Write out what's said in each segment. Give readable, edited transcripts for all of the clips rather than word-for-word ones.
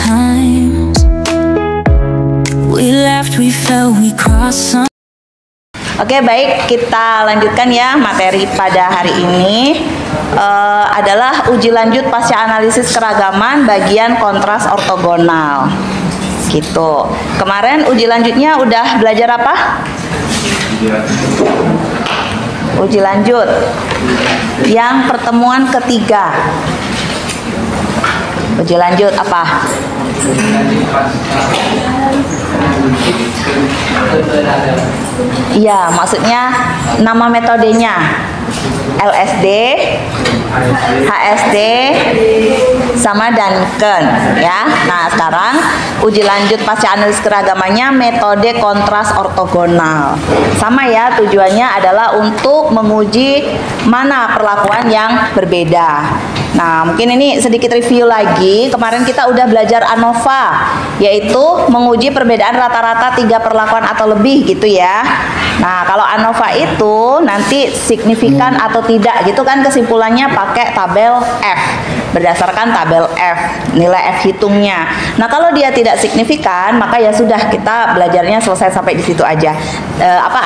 times. We laughed, we fell, we crossed some. Oke, baik, kita lanjutkan ya. Materi pada hari ini adalah uji lanjut pasca analisis keragaman bagian kontras ortogonal. Gitu. Kemarin uji lanjutnya udah belajar apa? Uji lanjut yang pertemuan ketiga. Uji lanjut apa? Iya, maksudnya nama metodenya LSD, HSD, sama Duncan ya. Nah, sekarang uji lanjut pasca analisis keragamannya metode kontras ortogonal. Sama ya, tujuannya adalah untuk menguji mana perlakuan yang berbeda. Nah, mungkin ini sedikit review lagi. Kemarin kita udah belajar ANOVA, yaitu menguji perbedaan rata-rata 3 perlakuan atau lebih gitu ya. Nah, kalau ANOVA itu nanti signifikan atau tidak gitu kan, kesimpulannya pakai tabel F. Berdasarkan tabel F, nilai F hitungnya. Nah, kalau dia tidak signifikan, maka ya sudah, kita belajarnya selesai sampai di situ aja.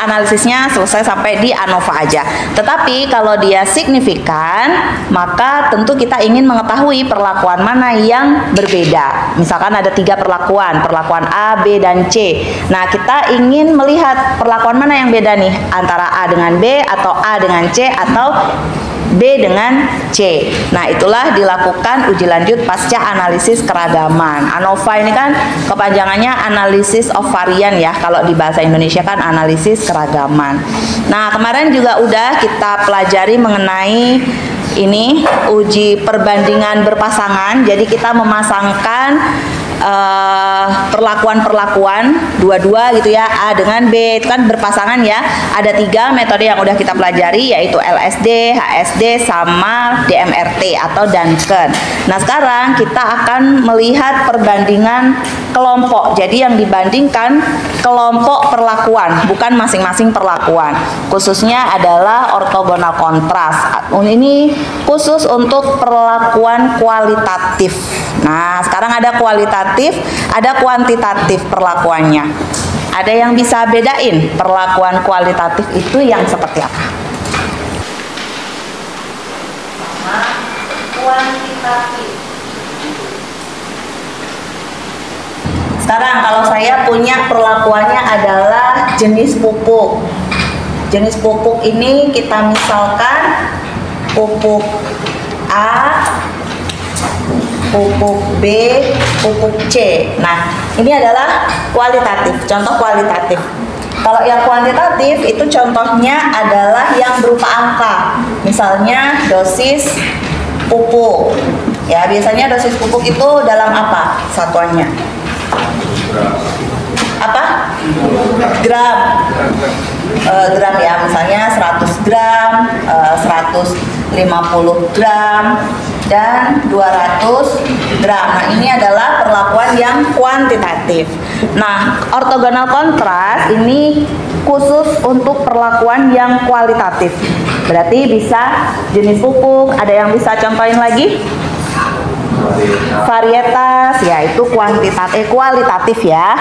Analisisnya selesai sampai di ANOVA aja. Tetapi kalau dia signifikan, maka tentu kita ingin mengetahui perlakuan mana yang berbeda. Misalkan ada 3 perlakuan A, B, dan C. Nah, kita ingin melihat perlakuan mana yang beda nih, antara A dengan B, atau A dengan C, atau B dengan C. Nah, itulah dilakukan uji lanjut pasca analisis keragaman. ANOVA ini kan kepanjangannya Analysis of Variance ya. Kalau di bahasa Indonesia kan analisis keragaman. Nah, kemarin juga udah kita pelajari mengenai ini uji perbandingan berpasangan. Jadi kita memasangkan perlakuan-perlakuan dua-dua gitu ya, A dengan B, itu kan berpasangan ya. Ada 3 metode yang udah kita pelajari, yaitu LSD, HSD, sama DMRT atau Duncan. Nah, sekarang kita akan melihat perbandingan kelompok. Jadi yang dibandingkan kelompok perlakuan, bukan masing-masing perlakuan. Khususnya adalah ortogonal kontras. Ini khusus untuk perlakuan kualitatif. Nah, sekarang ada kualitatif, ada kuantitatif perlakuannya. Ada yang bisa bedain perlakuan kualitatif itu yang seperti apa? Nah, kuantitatif. Sekarang kalau saya punya perlakuannya adalah jenis pupuk. Jenis pupuk ini kita misalkan pupuk A, pupuk B, pupuk C. Nah, ini adalah kualitatif, contoh kualitatif. Kalau yang kuantitatif itu contohnya adalah yang berupa angka. Misalnya dosis pupuk. Ya, biasanya dosis pupuk itu dalam apa satuannya? Apa? Gram. Gram ya, misalnya 100 gram, 150 gram, dan 200 gram. Nah, ini adalah perlakuan yang kuantitatif. Nah, ortogonal kontras ini khusus untuk perlakuan yang kualitatif. Berarti bisa jenis pupuk, ada yang bisa contohin lagi? Varietas, ya itu kualitatif ya.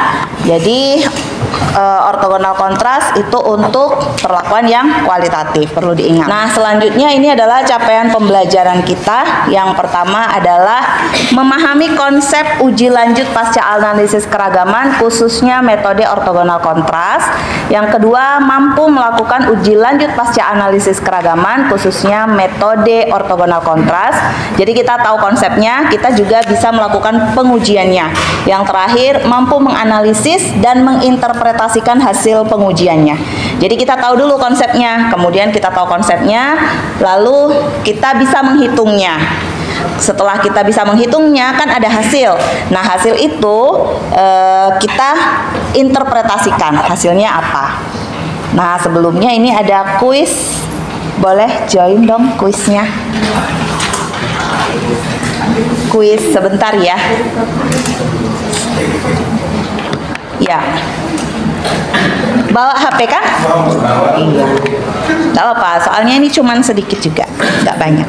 Jadi ortogonal kontras itu untuk perlakuan yang kualitatif, perlu diingat. Nah, selanjutnya ini adalah capaian pembelajaran kita. Yang pertama adalah memahami konsep uji lanjut pasca analisis keragaman, khususnya metode ortogonal kontras. Yang kedua, mampu melakukan uji lanjut pasca analisis keragaman, khususnya metode ortogonal kontras. Jadi kita tahu konsepnya, kita juga bisa melakukan pengujiannya. Yang terakhir, mampu menganalisis dan menginterpretasikan hasil pengujiannya. Jadi kita tahu dulu konsepnya, kemudian kita tahu konsepnya, lalu kita bisa menghitungnya. Setelah kita bisa menghitungnya, kan ada hasil. Nah, hasil itu kita interpretasikan hasilnya apa. Nah, sebelumnya ini ada kuis. Boleh join dong kuisnya. Kuis sebentar ya. Ya. Bawa HP kan? Iya. Gak apa-apa, soalnya ini cuman sedikit juga, gak banyak.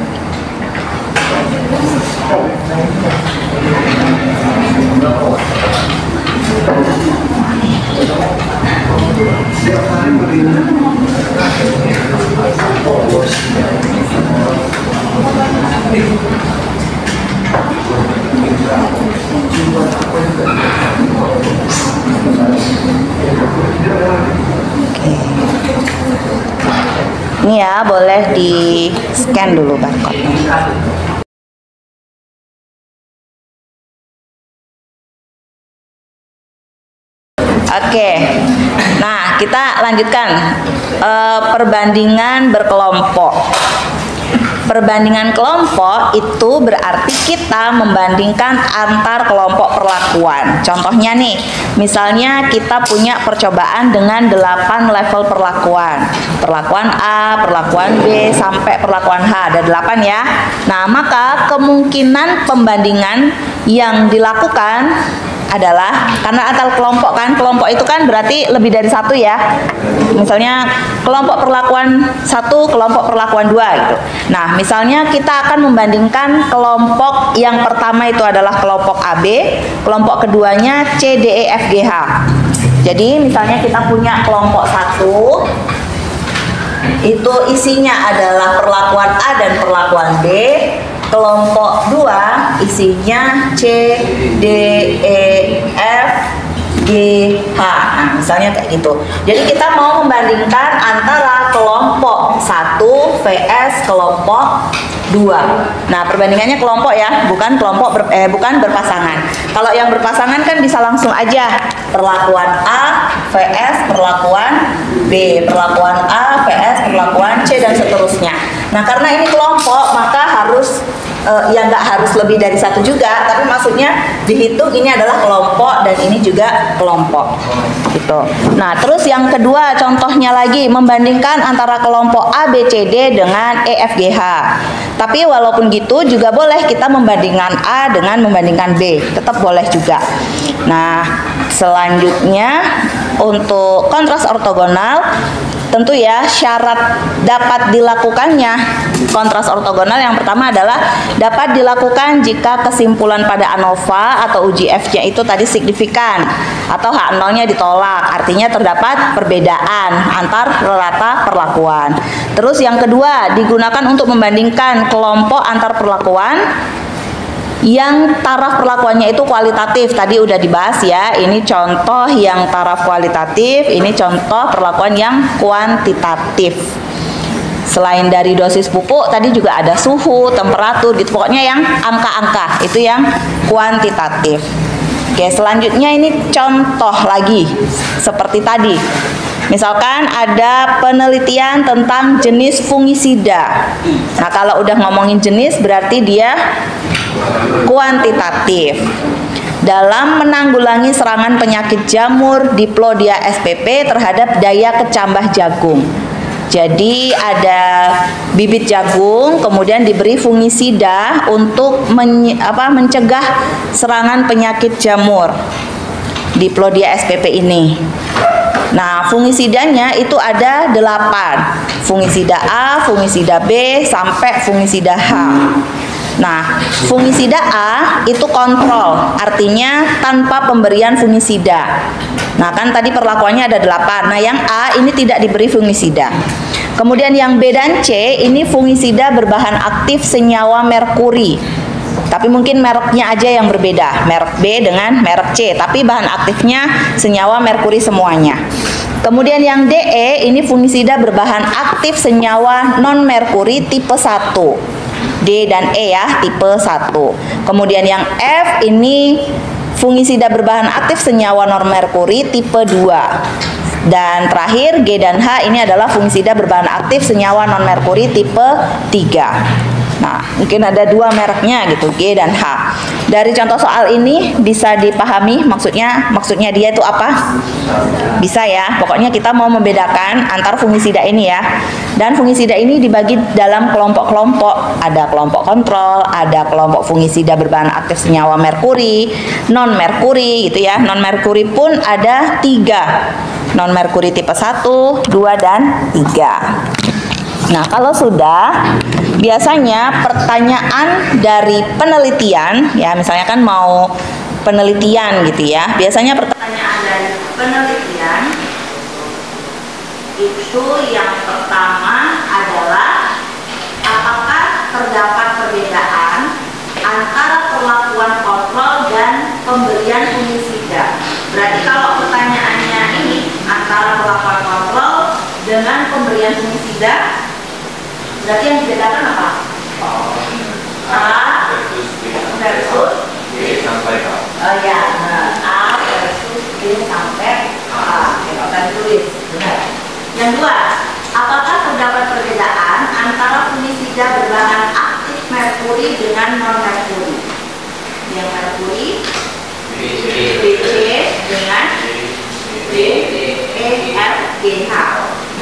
ya, boleh di scan dulu barcode-nya. Oke, nah kita lanjutkan perbandingan berkelompok. Perbandingan kelompok itu berarti kita membandingkan antar kelompok perlakuan. Contohnya nih, misalnya kita punya percobaan dengan 8 level perlakuan. Perlakuan A, perlakuan B, sampai perlakuan H. Ada 8 ya. Nah, maka kemungkinan pembandingan yang dilakukan adalah karena antar kelompok kan, kelompok itu kan berarti lebih dari satu ya. Misalnya kelompok perlakuan 1, kelompok perlakuan 2 gitu. Nah, misalnya kita akan membandingkan kelompok yang pertama itu adalah kelompok AB, kelompok keduanya C, D, E, F, G, H. Jadi misalnya kita punya kelompok 1 itu isinya adalah perlakuan A dan perlakuan B. Kelompok 2 isinya C, D, E, F, G, H. Nah, misalnya kayak gitu. Jadi kita mau membandingkan antara kelompok 1 vs kelompok 2. Nah, perbandingannya kelompok ya, bukan kelompok bukan berpasangan. Kalau yang berpasangan kan bisa langsung aja perlakuan A vs perlakuan B, perlakuan A vs perlakuan C dan seterusnya. Nah, karena ini kelompok maka harus ya nggak harus lebih dari satu juga, tapi maksudnya dihitung ini adalah kelompok dan ini juga kelompok gitu. Nah, terus yang kedua contohnya lagi membandingkan antara kelompok A, B, C, D dengan E, F, G, H. Tapi walaupun gitu juga boleh kita membandingkan A dengan membandingkan B, tetap boleh juga. Nah, selanjutnya untuk kontras ortogonal, tentu ya syarat dapat dilakukannya kontras ortogonal yang pertama adalah dapat dilakukan jika kesimpulan pada ANOVA atau uji F-nya itu tadi signifikan atau H0-nya ditolak, artinya terdapat perbedaan antar rata perlakuan. Terus yang kedua digunakan untuk membandingkan kelompok antar perlakuan yang taraf perlakuannya itu kualitatif. Tadi udah dibahas ya, ini contoh yang taraf kualitatif, ini contoh perlakuan yang kuantitatif. Selain dari dosis pupuk, tadi juga ada suhu, temperatur gitu, pokoknya yang angka-angka itu yang kuantitatif. Oke, selanjutnya ini contoh lagi seperti tadi. Misalkan ada penelitian tentang jenis fungisida. Nah, kalau udah ngomongin jenis berarti dia kuantitatif. Dalam menanggulangi serangan penyakit jamur Diplodia spp terhadap daya kecambah jagung. Jadi ada bibit jagung kemudian diberi fungisida untuk mencegah serangan penyakit jamur Diplodia spp ini. Nah, fungisidanya itu ada 8. Fungisida A, fungisida B, sampai fungisida H. Nah, fungisida A itu kontrol, artinya tanpa pemberian fungisida. Nah, kan tadi perlakuannya ada 8. Nah, yang A ini tidak diberi fungisida. Kemudian yang B dan C ini fungisida berbahan aktif senyawa merkuri. Tapi mungkin mereknya aja yang berbeda, merek B dengan merek C, tapi bahan aktifnya senyawa merkuri semuanya. Kemudian yang DE ini fungisida berbahan aktif senyawa non merkuri tipe 1. D dan E ya, tipe 1. Kemudian yang F ini fungisida berbahan aktif senyawa non merkuri tipe 2. Dan terakhir G dan H ini adalah fungisida berbahan aktif senyawa non merkuri tipe 3. Nah, mungkin ada 2 mereknya gitu, G dan H. Dari contoh soal ini bisa dipahami maksudnya dia itu apa? Bisa ya. Pokoknya kita mau membedakan antar fungisida ini ya. Dan fungisida ini dibagi dalam kelompok-kelompok. Ada kelompok kontrol, ada kelompok fungisida berbahan aktif senyawa merkuri, non merkuri gitu ya. Non merkuri pun ada 3. Non merkuri tipe 1, 2 dan 3. Nah, kalau sudah, biasanya pertanyaan dari penelitian, ya misalnya kan mau penelitian gitu ya, biasanya pertanyaan dari penelitian itu yang pertama adalah apakah terdapat perbedaan antara perlakuan kontrol dan pemberian fungisida. Berarti kalau pertanyaannya ini antara perlakuan kontrol dengan pemberian fungisida, Berarti yang dibedakan apa? A versus B sampai H. ya, A versus B sampai H. Kita tulis. Benar. Yang dua, apakah terdapat perbedaan antara fungisida berbahan aktif merkuri dengan non merkuri? Yang merkuri BC dengan B, E, F, G, H.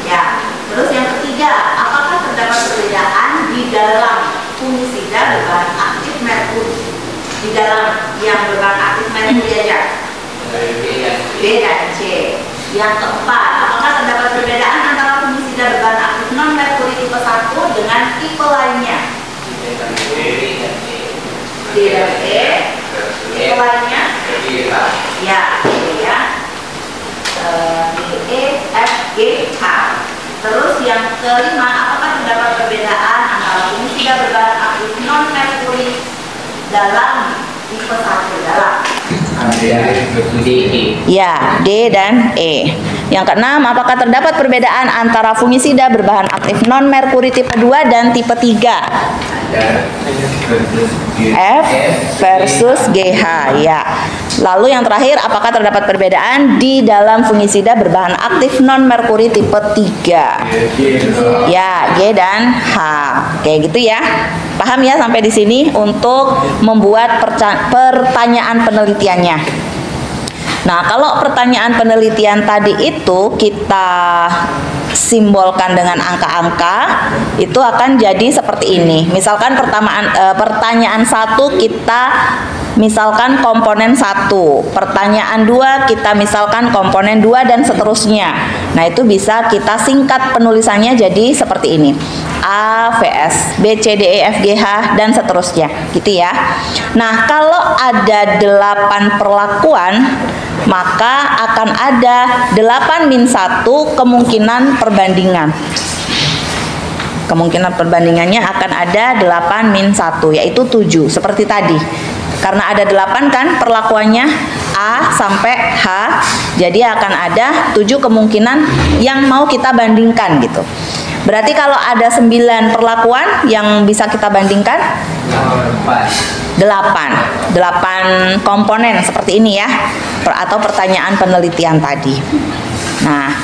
Ya. Terus yang ketiga, apakah terdapat perbedaan di dalam fungisida berbahan aktif merkuri? Di dalam yang berbahan aktif merkuri aja. B dan C. Yang keempat, apakah terdapat perbedaan antara fungisida berbahan aktif non merkuri tipe 1 dengan tipe lainnya? D dan E. Tipe lainnya? Ya, ya. E, F, G, H. Terus yang kelima, apakah terdapat perbedaan antara fungisida berbahan aktif non merkuri dalam tipe 1 dalam? Ya, D dan E. Yang keenam, apakah terdapat perbedaan antara fungisida berbahan aktif non merkuri tipe 2 dan tipe 3? F versus GH, ya. Lalu yang terakhir, apakah terdapat perbedaan di dalam fungisida berbahan aktif non merkuri tipe 3? Ya, G dan H. Kayak gitu ya. Paham ya sampai di sini untuk membuat pertanyaan penelitiannya. Nah, kalau pertanyaan penelitian tadi itu kita simbolkan dengan angka-angka, itu akan jadi seperti ini. Misalkan pertanyaan 1 kita misalkan komponen 1, pertanyaan 2 kita misalkan komponen 2 dan seterusnya. Nah, itu bisa kita singkat penulisannya jadi seperti ini. A, VS, B, C, D, E, F, G, H, dan seterusnya, gitu ya. Nah, kalau ada 8 perlakuan, maka akan ada 8-1 kemungkinan perbandingan. Kemungkinan perbandingannya akan ada 8-1, yaitu 7, seperti tadi. Karena ada 8 kan perlakuannya A sampai H, jadi akan ada 7 kemungkinan yang mau kita bandingkan gitu. Berarti kalau ada 9 perlakuan yang bisa kita bandingkan 8 komponen seperti ini ya, atau pertanyaan penelitian tadi. Nah,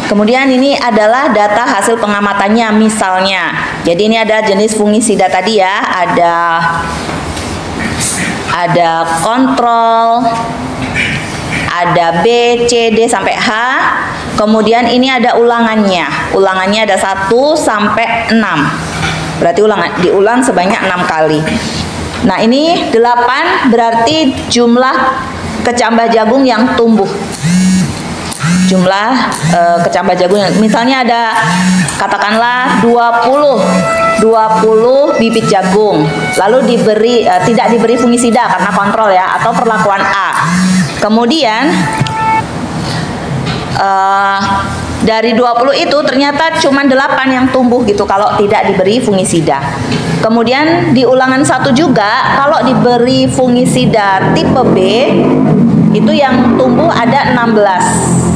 kemudian ini adalah data hasil pengamatannya misalnya. Jadi ini ada jenis fungisida tadi ya, ada kontrol, ada B, C, D sampai H. Kemudian ini ada ulangannya. Ulangannya ada 1 sampai 6. Berarti diulang sebanyak 6 kali. Nah, ini 8 berarti jumlah kecambah jagung yang tumbuh. Jumlah kecambah jagung yang, misalnya ada katakanlah 20 bibit jagung, lalu tidak diberi fungisida karena kontrol ya, atau perlakuan A. Kemudian dari 20 itu ternyata cuma 8 yang tumbuh gitu kalau tidak diberi fungisida. Kemudian di ulangan 1 juga kalau diberi fungisida tipe B itu yang tumbuh ada 16.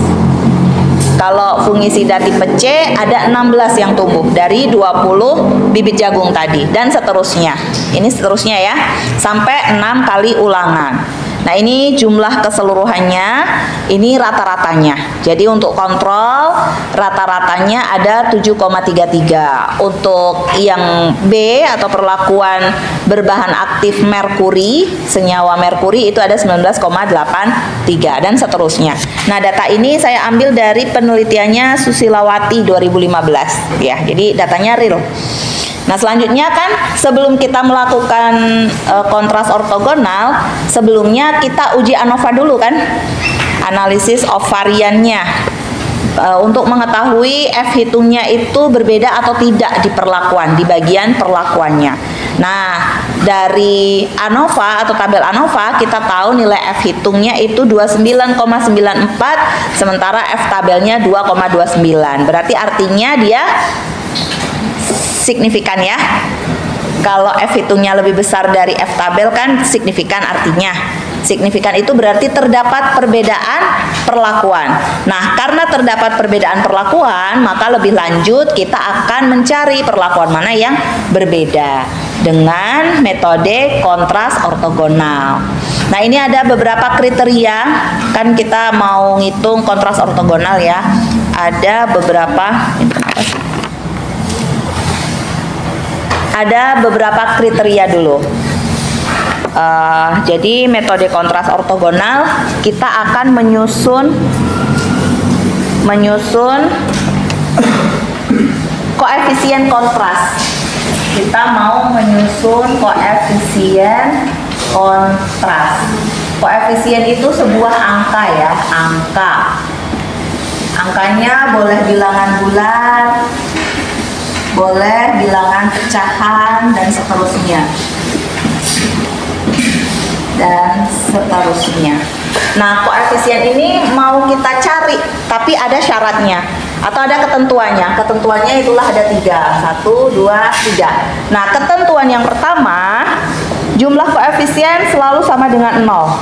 Kalau fungisida tipe C ada 16 yang tumbuh dari 20 bibit jagung tadi, dan seterusnya. Ini seterusnya ya, sampai 6 kali ulangan. Nah, ini jumlah keseluruhannya, ini rata-ratanya. Jadi untuk kontrol rata-ratanya ada 7,33. Untuk yang B atau perlakuan berbahan aktif merkuri, senyawa merkuri itu ada 19,83 dan seterusnya. Nah, data ini saya ambil dari penelitiannya Susilawati 2015 ya. Jadi datanya real. Nah, selanjutnya kan sebelum kita melakukan kontras ortogonal, sebelumnya kita uji ANOVA dulu kan, analisis of variannya, untuk mengetahui F hitungnya itu berbeda atau tidak di perlakuan, di bagian perlakuannya. Nah, dari ANOVA atau tabel ANOVA kita tahu nilai F hitungnya itu 29,94, sementara F tabelnya 2,29. Berarti artinya dia signifikan ya. Kalau F hitungnya lebih besar dari F tabel kan signifikan artinya. Signifikan itu berarti terdapat perbedaan perlakuan. Nah, karena terdapat perbedaan perlakuan, maka lebih lanjut kita akan mencari perlakuan mana yang berbeda dengan metode kontras ortogonal. Nah, ini ada beberapa kriteria, kan kita mau ngitung kontras ortogonal ya. Ada beberapa kriteria dulu. Jadi metode kontras ortogonal kita akan menyusun koefisien kontras. Kita mau menyusun koefisien kontras. Koefisien itu sebuah angka ya, angkanya boleh bilangan bulat, boleh bilangan pecahan, dan seterusnya. Nah, koefisien ini mau kita cari, tapi ada syaratnya atau ada ketentuannya. Ketentuannya itulah ada 3, 1, 2, 3. Nah, ketentuan yang pertama, jumlah koefisien selalu sama dengan 0.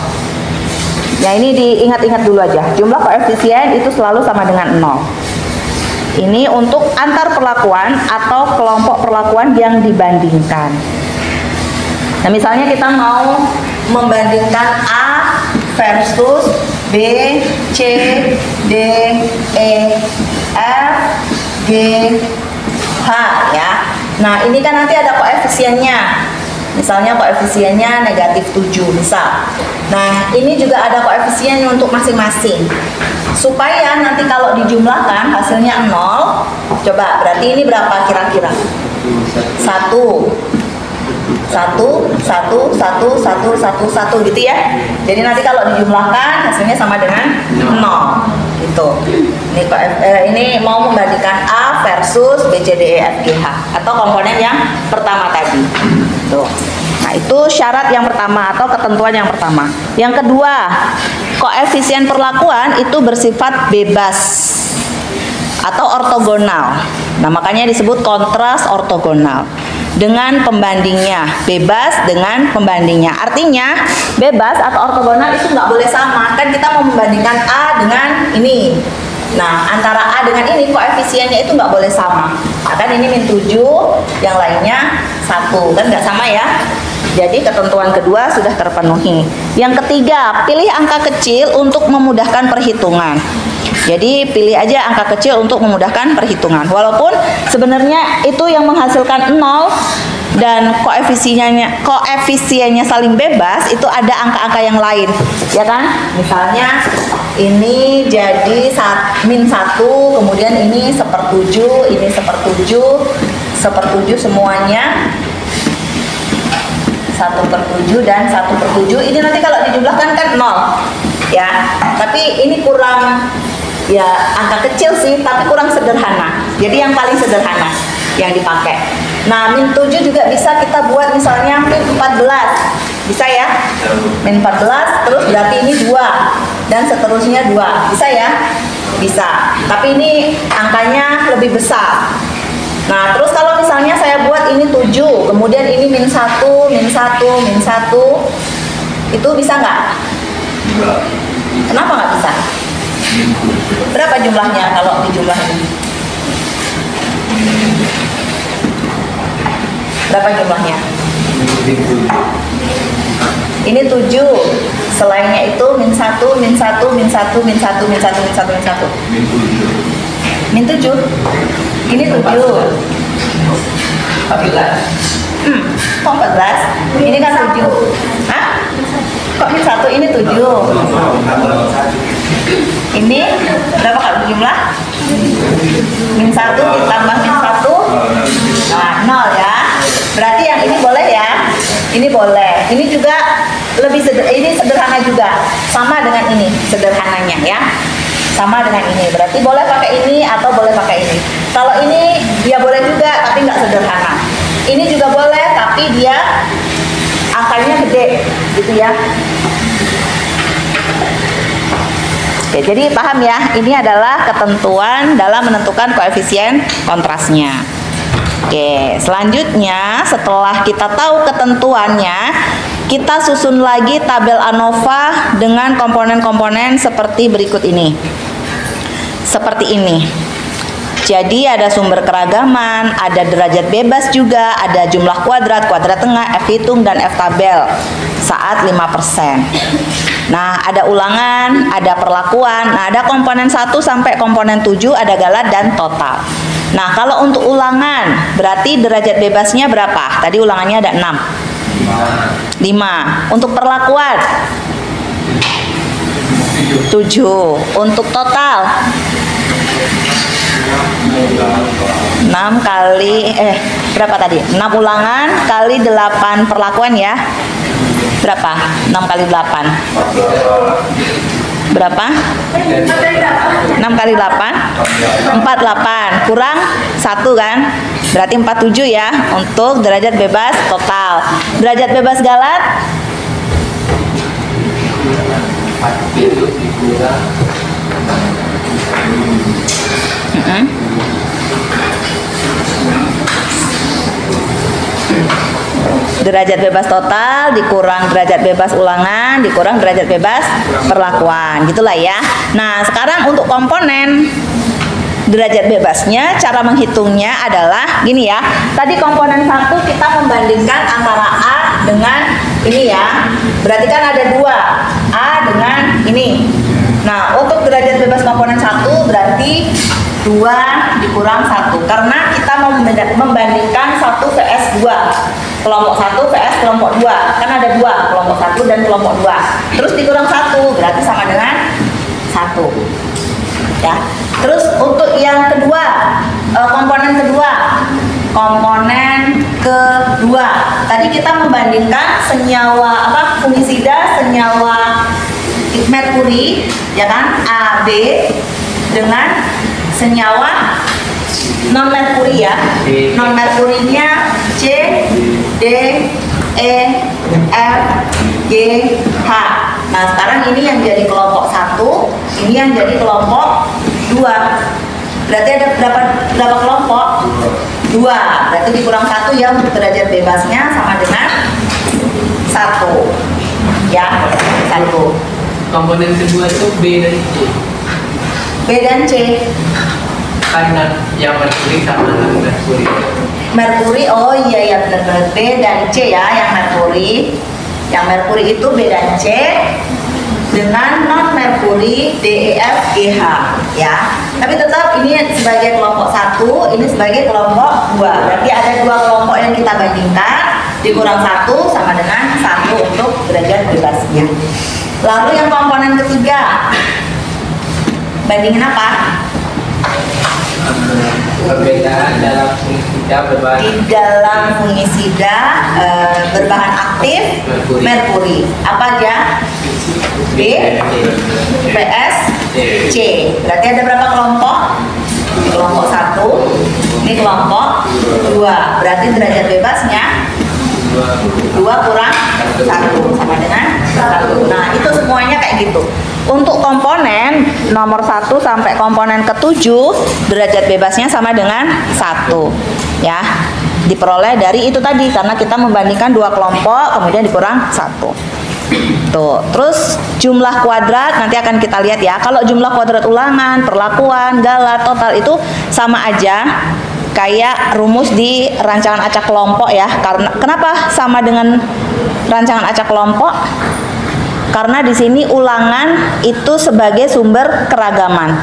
Ya, ini diingat-ingat dulu aja. Jumlah koefisien itu selalu sama dengan 0. Ini untuk antar perlakuan atau kelompok perlakuan yang dibandingkan. Nah, misalnya kita mau membandingkan A versus B, C, D, E, F, G, H ya. Nah, ini kan nanti ada koefisiennya. Misalnya koefisiennya -7 misal. Nah, ini juga ada koefisien untuk masing-masing. Supaya nanti kalau dijumlahkan hasilnya 0. Coba, berarti ini berapa kira-kira? 1 gitu ya. Jadi nanti kalau dijumlahkan hasilnya sama dengan 0 gitu. Ini mau membandingkan A versus B, C, D, E, F, G, H atau komponen yang pertama tadi. Tuh. Nah, itu syarat yang pertama atau ketentuan yang pertama. Yang kedua, koefisien perlakuan itu bersifat bebas atau ortogonal. Nah, makanya disebut kontras ortogonal. Dengan pembandingnya, bebas dengan pembandingnya. Artinya bebas atau ortogonal itu nggak boleh sama. Kan kita mau membandingkan A dengan ini. Nah, antara A dengan ini koefisiennya itu nggak boleh sama. Nah, kan ini -7, yang lainnya 1, kan nggak sama ya. Jadi ketentuan kedua sudah terpenuhi. Yang ketiga, pilih angka kecil untuk memudahkan perhitungan. Jadi pilih aja angka kecil untuk memudahkan perhitungan. Walaupun sebenarnya itu yang menghasilkan 0 dan koefisiennya saling bebas, itu ada angka-angka yang lain, ya kan? Misalnya ini jadi -1, kemudian ini 1/7, ini 1/7 semuanya 1/7 dan 1/7. Ini nanti kalau dijumlahkan kan 0 ya. Tapi ini kurang, ya angka kecil sih, tapi kurang sederhana. Jadi yang paling sederhana yang dipakai. Nah, -7 juga bisa kita buat misalnya -14. Bisa ya? -14 terus berarti ini 2 dan seterusnya 2. Bisa ya? Bisa. Tapi ini angkanya lebih besar. Nah, terus kalau misalnya saya buat ini 7, kemudian ini -1, itu bisa nggak? Kenapa nggak bisa? Berapa jumlahnya kalau dijumlah ini? Berapa jumlahnya? Ini 7. Selainnya itu -1. Ini 7. 14. Kok 14? Ini kan 7. Hah? Kok -1? Ini 7. Ini berapa kali jumlah? -1 ditambah -1. Nah, 0 ya. Berarti yang ini boleh ya. Ini boleh. Ini juga ini sederhana juga. Sama dengan ini sederhananya ya. Sama dengan ini. Berarti boleh pakai ini atau boleh pakai ini. Kalau ini dia boleh juga tapi nggak sederhana. Ini juga boleh tapi dia angkanya gede gitu ya. Oke, jadi paham ya, ini adalah ketentuan dalam menentukan koefisien kontrasnya. Oke, selanjutnya setelah kita tahu ketentuannya, kita susun lagi tabel ANOVA dengan komponen-komponen seperti berikut ini. Seperti ini. Jadi ada sumber keragaman, ada derajat bebas juga, ada jumlah kuadrat, kuadrat tengah, F hitung, dan F tabel saat 5%. Nah, ada ulangan, ada perlakuan. Nah, ada komponen 1 sampai komponen 7, ada galat dan total. Nah, kalau untuk ulangan, berarti derajat bebasnya berapa? Tadi ulangannya ada 6. 5. Untuk perlakuan 7. Untuk total 6 kali berapa tadi? 6 ulangan kali 8 perlakuan ya. Berapa? 6 kali 8. Berapa? 6 kali 8 48 kurang 1 kan? Berarti 47 ya untuk derajat bebas total. Derajat bebas galat derajat bebas total dikurang derajat bebas ulangan dikurang derajat bebas perlakuan, gitulah ya. Nah, sekarang untuk komponen derajat bebasnya, cara menghitungnya adalah gini ya. Tadi komponen 1 kita membandingkan antara A dengan ini ya. Berarti kan ada 2, A dengan ini. Nah, untuk derajat bebas komponen 1 berarti 2 dikurang 1, karena kita mau membandingkan 1 vs 2, kelompok 1 vs kelompok 2, kan ada 2, kelompok 1 dan kelompok 2, terus dikurang 1 berarti sama dengan 1 ya. Terus untuk yang kedua, komponen kedua tadi kita membandingkan senyawa fungisida senyawa merkuri ya kan, AB dengan senyawa non merkuri ya. Non merkurinya C, D, E, F, G, H. Nah, sekarang ini yang jadi kelompok 1, ini yang jadi kelompok 2. Berarti ada berapa kelompok? 2. Berarti dikurang 1 ya untuk derajat bebasnya sama dengan 1. Ya, 1. Komponen kedua itu B dan C. B dan C. Karena yang merkuri sama dengan merkuri. Merkuri, oh iya ya benar-benar B dan C ya, yang merkuri. Yang merkuri itu B dan C dengan non merkuri D, E, F, G, H ya. Tapi tetap ini sebagai kelompok 1, ini sebagai kelompok 2. Berarti ada 2 kelompok yang kita bandingkan, dikurang 1 sama dengan 1 untuk derajat bebasnya. Lalu yang komponen ketiga, bandingin apa? Perbedaan dalam fungisida berbahan Di dalam fungisida berbahan aktif merkuri. Apa aja? B, PS, C. Berarti ada berapa kelompok? Kelompok 1. Ini kelompok 2. Berarti derajat bebasnya 2 kurang 1 sama dengan 1. Nah, itu semuanya kayak gitu. Untuk komponen nomor 1 sampai komponen ke-7 derajat bebasnya sama dengan 1 ya. Diperoleh dari itu tadi karena kita membandingkan 2 kelompok kemudian dikurang 1. Tuh, terus jumlah kuadrat nanti akan kita lihat ya. Kalau jumlah kuadrat ulangan, perlakuan, galat, total itu sama aja kayak rumus di rancangan acak kelompok ya. Karena kenapa sama dengan rancangan acak kelompok? Karena di sini ulangan itu sebagai sumber keragaman.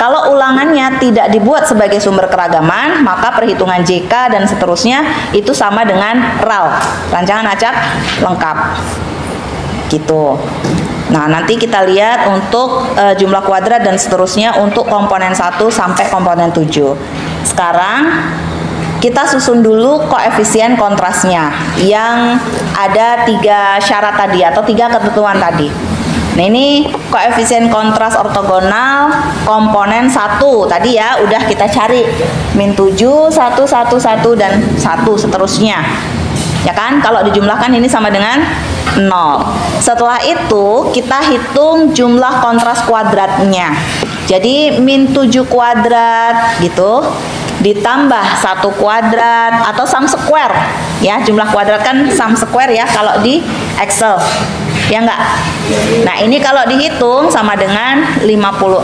Kalau ulangannya tidak dibuat sebagai sumber keragaman, maka perhitungan JK dan seterusnya itu sama dengan RAL, rancangan acak lengkap. Gitu. Nah, nanti kita lihat untuk jumlah kuadrat dan seterusnya untuk komponen 1 sampai komponen 7. Sekarang kita susun dulu koefisien kontrasnya yang ada 3 syarat tadi atau 3 ketentuan tadi. Nah, ini koefisien kontras ortogonal komponen 1 tadi ya udah kita cari -7, 1, 1, 1 dan 1 seterusnya. Ya kan? Kalau dijumlahkan ini sama dengan 0. Setelah itu kita hitung jumlah kontras kuadratnya. Jadi -7 kuadrat gitu ditambah 1 kuadrat atau sum square ya, jumlah kuadrat kan sum square ya kalau di Excel ya enggak. Nah ini kalau dihitung sama dengan 56,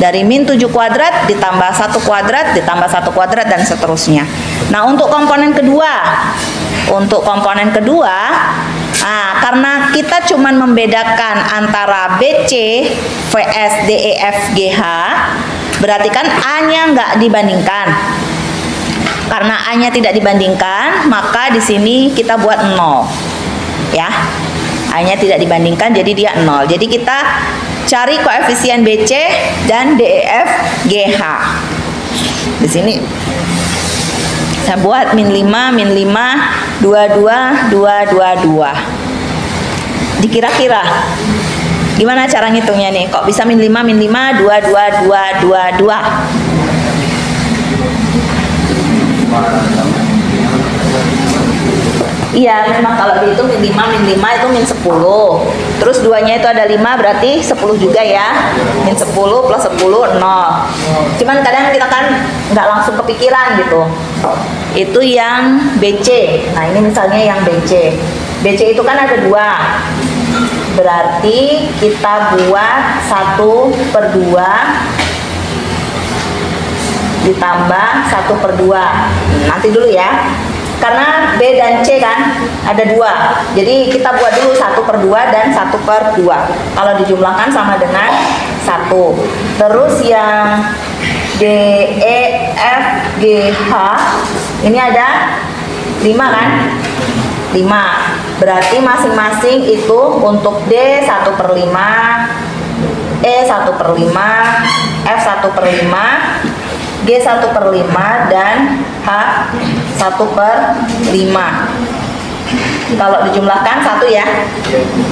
dari min 7 kuadrat ditambah 1 kuadrat ditambah 1 kuadrat dan seterusnya. Nah untuk komponen kedua, karena kita cuman membedakan antara BC vs DEF GH, berarti kan A-nya nggak dibandingkan. Karena A-nya tidak dibandingkan, maka di sini kita buat 0. Ya. A-nya tidak dibandingkan jadi dia 0. Jadi kita cari koefisien BC dan DEF GH. Di sini saya buat min 5, 22, 222. Dikira-kira gimana cara ngitungnya nih? Kok bisa min 5, 22, 222? Iya, memang kalau dihitung min 5 itu min 10. Terus 2-nya itu ada 5, berarti 10 juga ya. Min 10 plus 10, 0. Cuman kadang kita kan nggak langsung kepikiran gitu. Itu yang BC. Nah ini misalnya yang BC. BC itu kan ada 2. Berarti kita buat 1/2 ditambah 1/2. Nanti dulu ya. Karena B dan C kan ada 2, jadi kita buat dulu 1/2 dan 1/2. Kalau dijumlahkan sama dengan 1. Terus yang D, E, F, G, H ini ada 5 kan? 5. Berarti masing-masing itu untuk D 1/5, E 1/5, F 1/5, G 1/5 dan H 1/5. Kalau dijumlahkan 1 ya.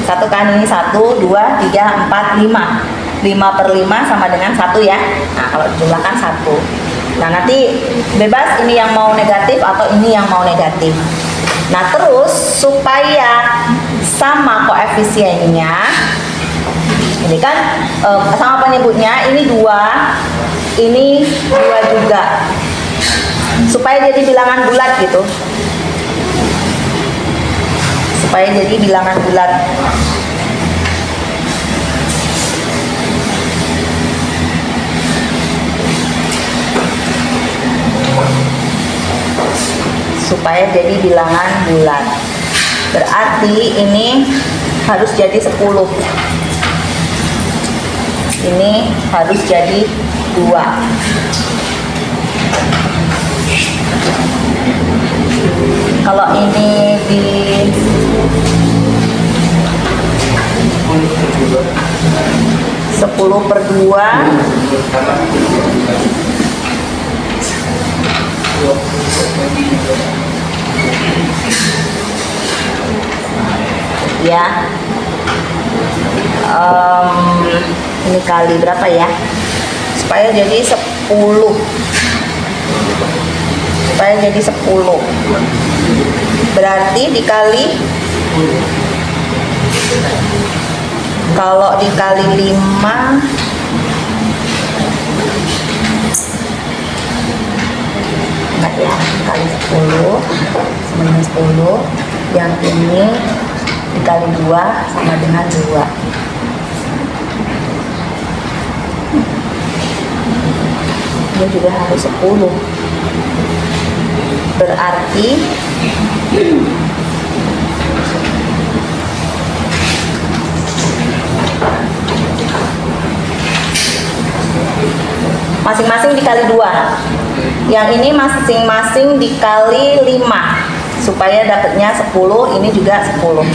1 kan ini 1, 2, 3, 4, 5. 5/5 sama dengan 1 ya. Nah, kalau dijumlahkan 1. Nah, nanti bebas ini yang mau negatif atau ini yang mau negatif. Nah, terus supaya sama koefisiennya, ini kan sama penyebutnya, ini 2, ini 2 juga. Supaya jadi bilangan bulat gitu. Supaya jadi bilangan bulat. Supaya jadi bilangan bulat. Berarti ini harus jadi 10. Ini harus jadi 2. Kalau ini di 10/2 ya, ini kali berapa ya, supaya jadi 10, berarti dikali, kalau dikali 5 enggak ya, kali 10 sama dengan 10, yang ini dikali 2 sama dengan 2. Ini juga harus 10. Berarti masing-masing dikali 2. Yang ini masing-masing dikali 5 supaya dapatnya 10, ini juga 10.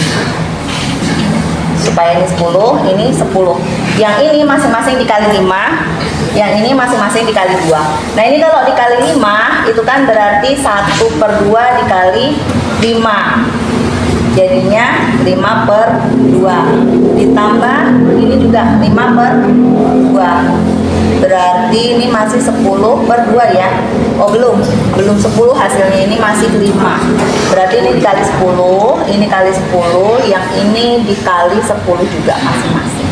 Supaya ini 10, ini 10. Yang ini masing-masing dikali 5, yang ini masing-masing dikali 2. Nah, ini kalau dikali 5 itu kan berarti 1/2 dikali 5. Jadinya 5/2. Ditambah ini juga 5/2. Berarti ini masih 10/2 ya. Oh, belum 10 hasilnya, ini masih 5. Berarti ini dikali 10, ini kali 10, yang ini dikali 10 juga masing-masing.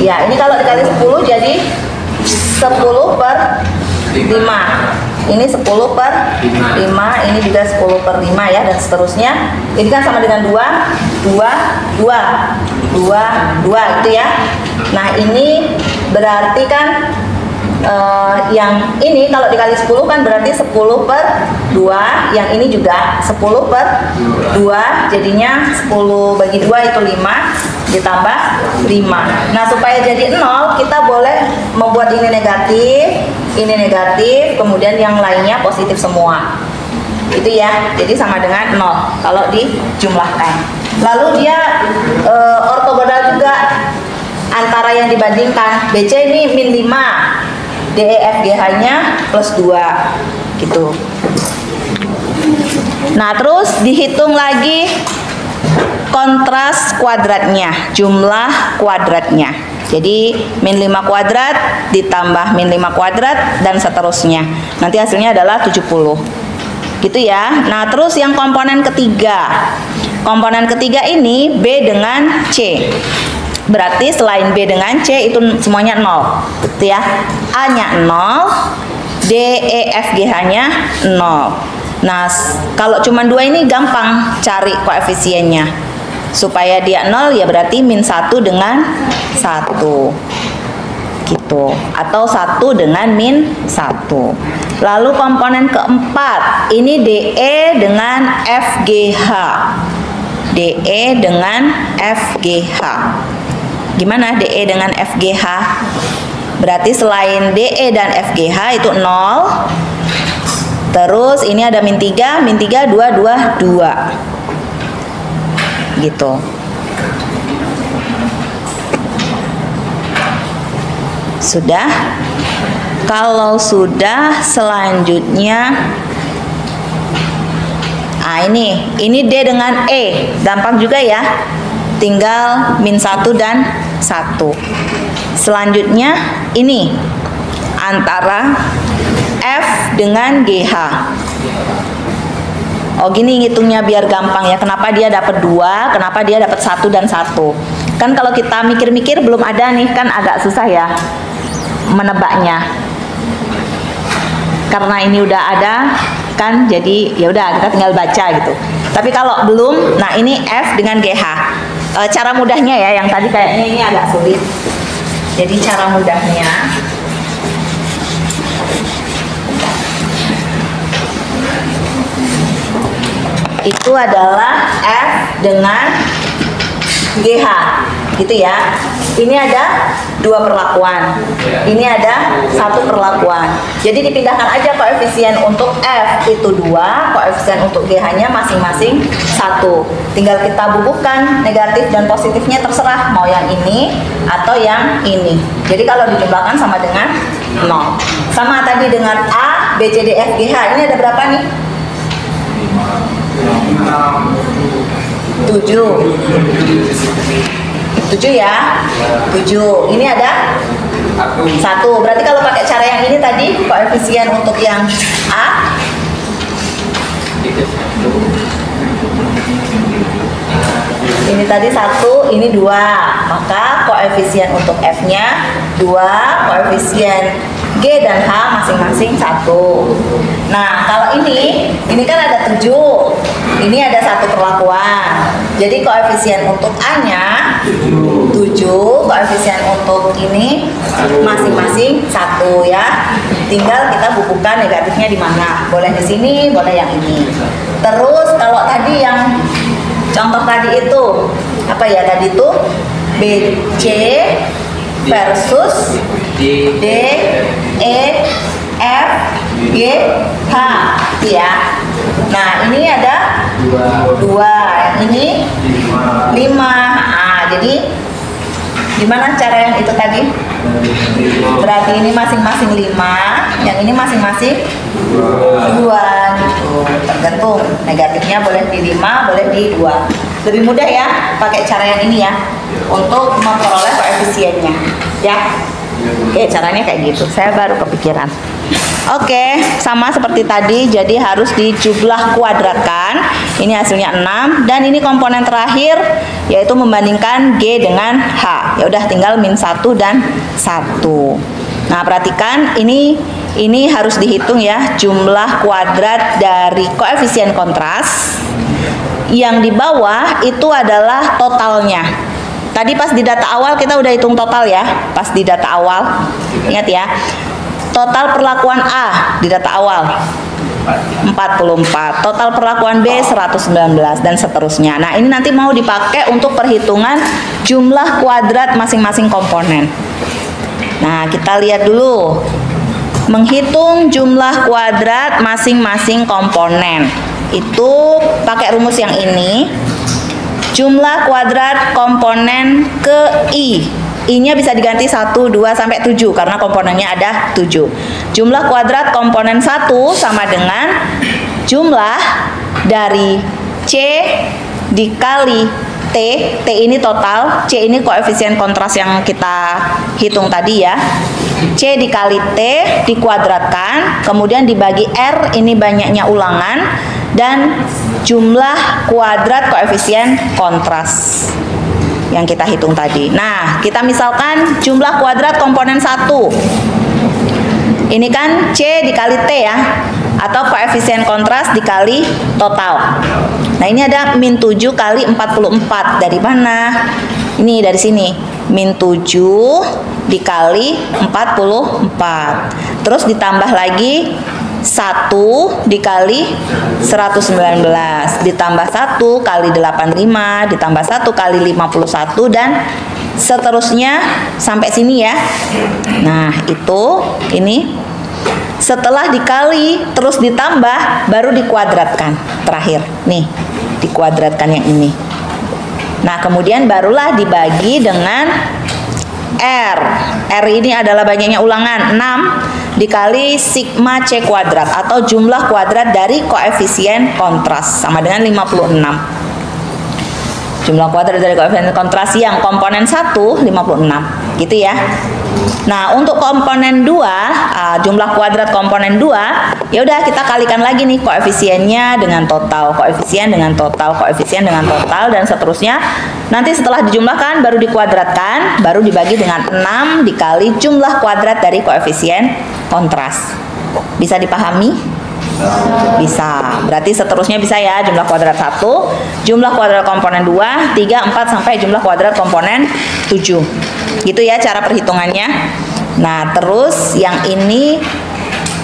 Ya, ini kalau dikali 10 jadi 10 per 5. Ini 10 per 5, ini juga 10 per 5 ya, dan seterusnya. Ini kan sama dengan 2 gitu ya. Nah, ini berarti kan yang ini kalau dikali 10 kan berarti 10 per 2, yang ini juga 10 per 2, jadinya 10 bagi 2 itu 5, ditambah 5. Nah, supaya jadi 0 kita boleh membuat ini negatif, kemudian yang lainnya positif semua. Itu ya, jadi sama dengan 0 kalau dijumlahkan. Lalu dia ortogonal juga antara yang dibandingkan. BC ini min 5, DEFGH nya plus 2 gitu. Nah, terus dihitung lagi kontras kuadratnya, jumlah kuadratnya. Jadi min 5 kuadrat ditambah min 5 kuadrat dan seterusnya. Nanti hasilnya adalah 70. Gitu ya. Nah, terus yang komponen ketiga. Komponen ketiga ini B dengan C. Berarti selain B dengan C itu semuanya 0. Gitu ya. A-nya 0, D, E, F, G, H-nya 0. Nah, kalau cuma 2 ini gampang cari koefisiennya. Supaya dia 0 ya berarti min 1 dengan 1. Gitu. Atau 1 dengan min 1. Lalu komponen keempat, ini DE dengan FGH. DE dengan FGH. Gimana DE dengan FGH? Berarti selain DE dan FGH itu 0. Terus ini ada min 3, 2. Gitu. Sudah? Kalau sudah, selanjutnya ini D dengan E, gampang juga ya. Tinggal min 1 dan 1. Selanjutnya ini antara F dengan GH. Oh, gini ngitungnya biar gampang ya. Kenapa dia dapat 2, kenapa dia dapat 1 dan 1. Kan kalau kita mikir-mikir belum ada nih, kan agak susah ya menebaknya. Karena ini udah ada kan, jadi ya udah kita tinggal baca gitu. Tapi kalau belum, nah ini F dengan GH. Cara mudahnya ya, yang tadi kayaknya ini agak sulit. Jadi cara mudahnya itu adalah F dengan GH, gitu ya. Ini ada 2 perlakuan, ini ada 1 perlakuan. Jadi dipindahkan aja koefisien untuk F itu 2, koefisien untuk GH-nya masing-masing 1. Tinggal kita bubuhkan negatif dan positifnya, terserah mau yang ini atau yang ini. Jadi kalau dijumlahkan sama dengan 0. Sama tadi dengan A, B, C, D, F, G, H. Ini ada berapa nih? 7 ya, 7. Ini ada 1. Berarti kalau pakai cara yang ini tadi, koefisien untuk yang A ini tadi 1, ini 2. Maka koefisien untuk F-nya 2, koefisien G dan H masing-masing 1. Nah, kalau ini kan ada 7. Ini ada 1 perlakuan. Jadi koefisien untuk A-nya 7, koefisien untuk ini masing-masing 1 ya. Tinggal kita bukukan negatifnya di mana. Boleh di sini, boleh yang ini. Terus kalau tadi yang contoh tadi itu apa ya, tadi itu BC versus D, E, F, G, H ya. Nah, ini ada 2, yang ini 5. Ah, jadi gimana cara yang itu tadi? Berarti ini masing-masing 5, yang ini masing-masing 2 gitu. Tergantung negatifnya boleh di 5, boleh di 2. Lebih mudah ya pakai cara yang ini ya untuk memperoleh koefisiennya ya. Oke, caranya kayak gitu. Saya baru kepikiran. Oke, sama seperti tadi, jadi harus dijumlah kuadratkan. Ini hasilnya 6 dan ini komponen terakhir yaitu membandingkan G dengan H. Ya udah tinggal min 1 dan 1. Nah, perhatikan ini harus dihitung ya, jumlah kuadrat dari koefisien kontras. Yang di bawah itu adalah totalnya. Tadi pas di data awal kita udah hitung total ya, pas di data awal. Ingat ya. Total perlakuan A di data awal 44, total perlakuan B 119 dan seterusnya. Nah, ini nanti mau dipakai untuk perhitungan jumlah kuadrat masing-masing komponen. Nah, kita lihat dulu. Menghitung jumlah kuadrat masing-masing komponen. Itu pakai rumus yang ini. Jumlah kuadrat komponen ke I. I-nya bisa diganti 1, 2, sampai 7 karena komponennya ada 7. Jumlah kuadrat komponen 1 sama dengan jumlah dari C dikali T. T ini total, C ini koefisien kontras yang kita hitung tadi ya. C dikali T dikuadratkan, kemudian dibagi R, ini banyaknya ulangan, dan jumlah kuadrat koefisien kontras yang kita hitung tadi. Nah, kita misalkan jumlah kuadrat komponen 1. Ini kan C dikali T ya, atau koefisien kontras dikali total. Nah, ini ada min 7 kali 44. Dari mana? Ini dari sini. Min 7 dikali 44. Terus ditambah lagi 1 dikali 119 ditambah 1 kali 85 ditambah 1 kali 51 dan seterusnya sampai sini ya. Nah, itu ini setelah dikali terus ditambah baru dikuadratkan terakhir. Nih, dikuadratkan yang ini. Nah, kemudian barulah dibagi dengan R. R ini adalah banyaknya ulangan 6 dikali sigma C kuadrat atau jumlah kuadrat dari koefisien kontras sama dengan 56. Jumlah kuadrat dari koefisien kontras yang komponen 1 56 gitu ya. Nah, untuk komponen 2, jumlah kuadrat komponen 2, ya udah kita kalikan lagi nih koefisiennya dengan total, koefisien dengan total, koefisien dengan total dan seterusnya. Nanti setelah dijumlahkan baru dikuadratkan, baru dibagi dengan 6 dikali jumlah kuadrat dari koefisien kontras. Bisa dipahami? Bisa. Berarti seterusnya bisa ya, jumlah kuadrat 1, jumlah kuadrat komponen 2, 3, 4 sampai jumlah kuadrat komponen 7. Gitu ya cara perhitungannya. Nah, terus yang ini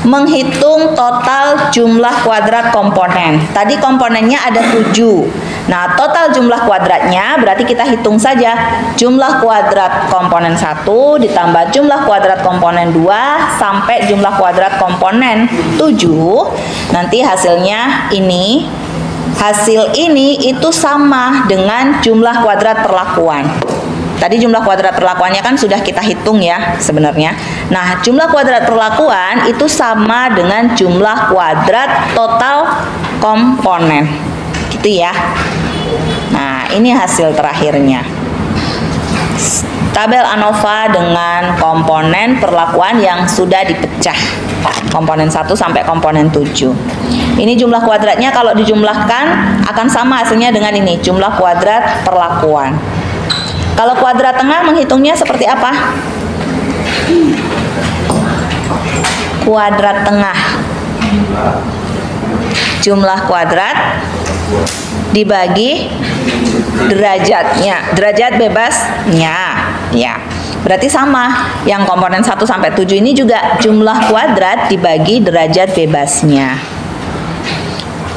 menghitung total jumlah kuadrat komponen. Tadi komponennya ada 7. Nah, total jumlah kuadratnya berarti kita hitung saja jumlah kuadrat komponen 1 ditambah jumlah kuadrat komponen 2 sampai jumlah kuadrat komponen 7. Nanti hasilnya ini. Hasil ini itu sama dengan jumlah kuadrat perlakuan. Tadi jumlah kuadrat perlakuannya kan sudah kita hitung ya sebenarnya. Nah, jumlah kuadrat perlakuan itu sama dengan jumlah kuadrat total komponen. Gitu ya. Nah, ini hasil terakhirnya. Tabel ANOVA dengan komponen perlakuan yang sudah dipecah. Komponen 1 sampai komponen 7. Ini jumlah kuadratnya kalau dijumlahkan akan sama hasilnya dengan ini, jumlah kuadrat perlakuan. Kalau kuadrat tengah menghitungnya seperti apa? Kuadrat tengah. Jumlah kuadrat dibagi derajatnya, derajat bebasnya. Ya. Berarti sama. Yang komponen 1 sampai 7 ini juga jumlah kuadrat dibagi derajat bebasnya.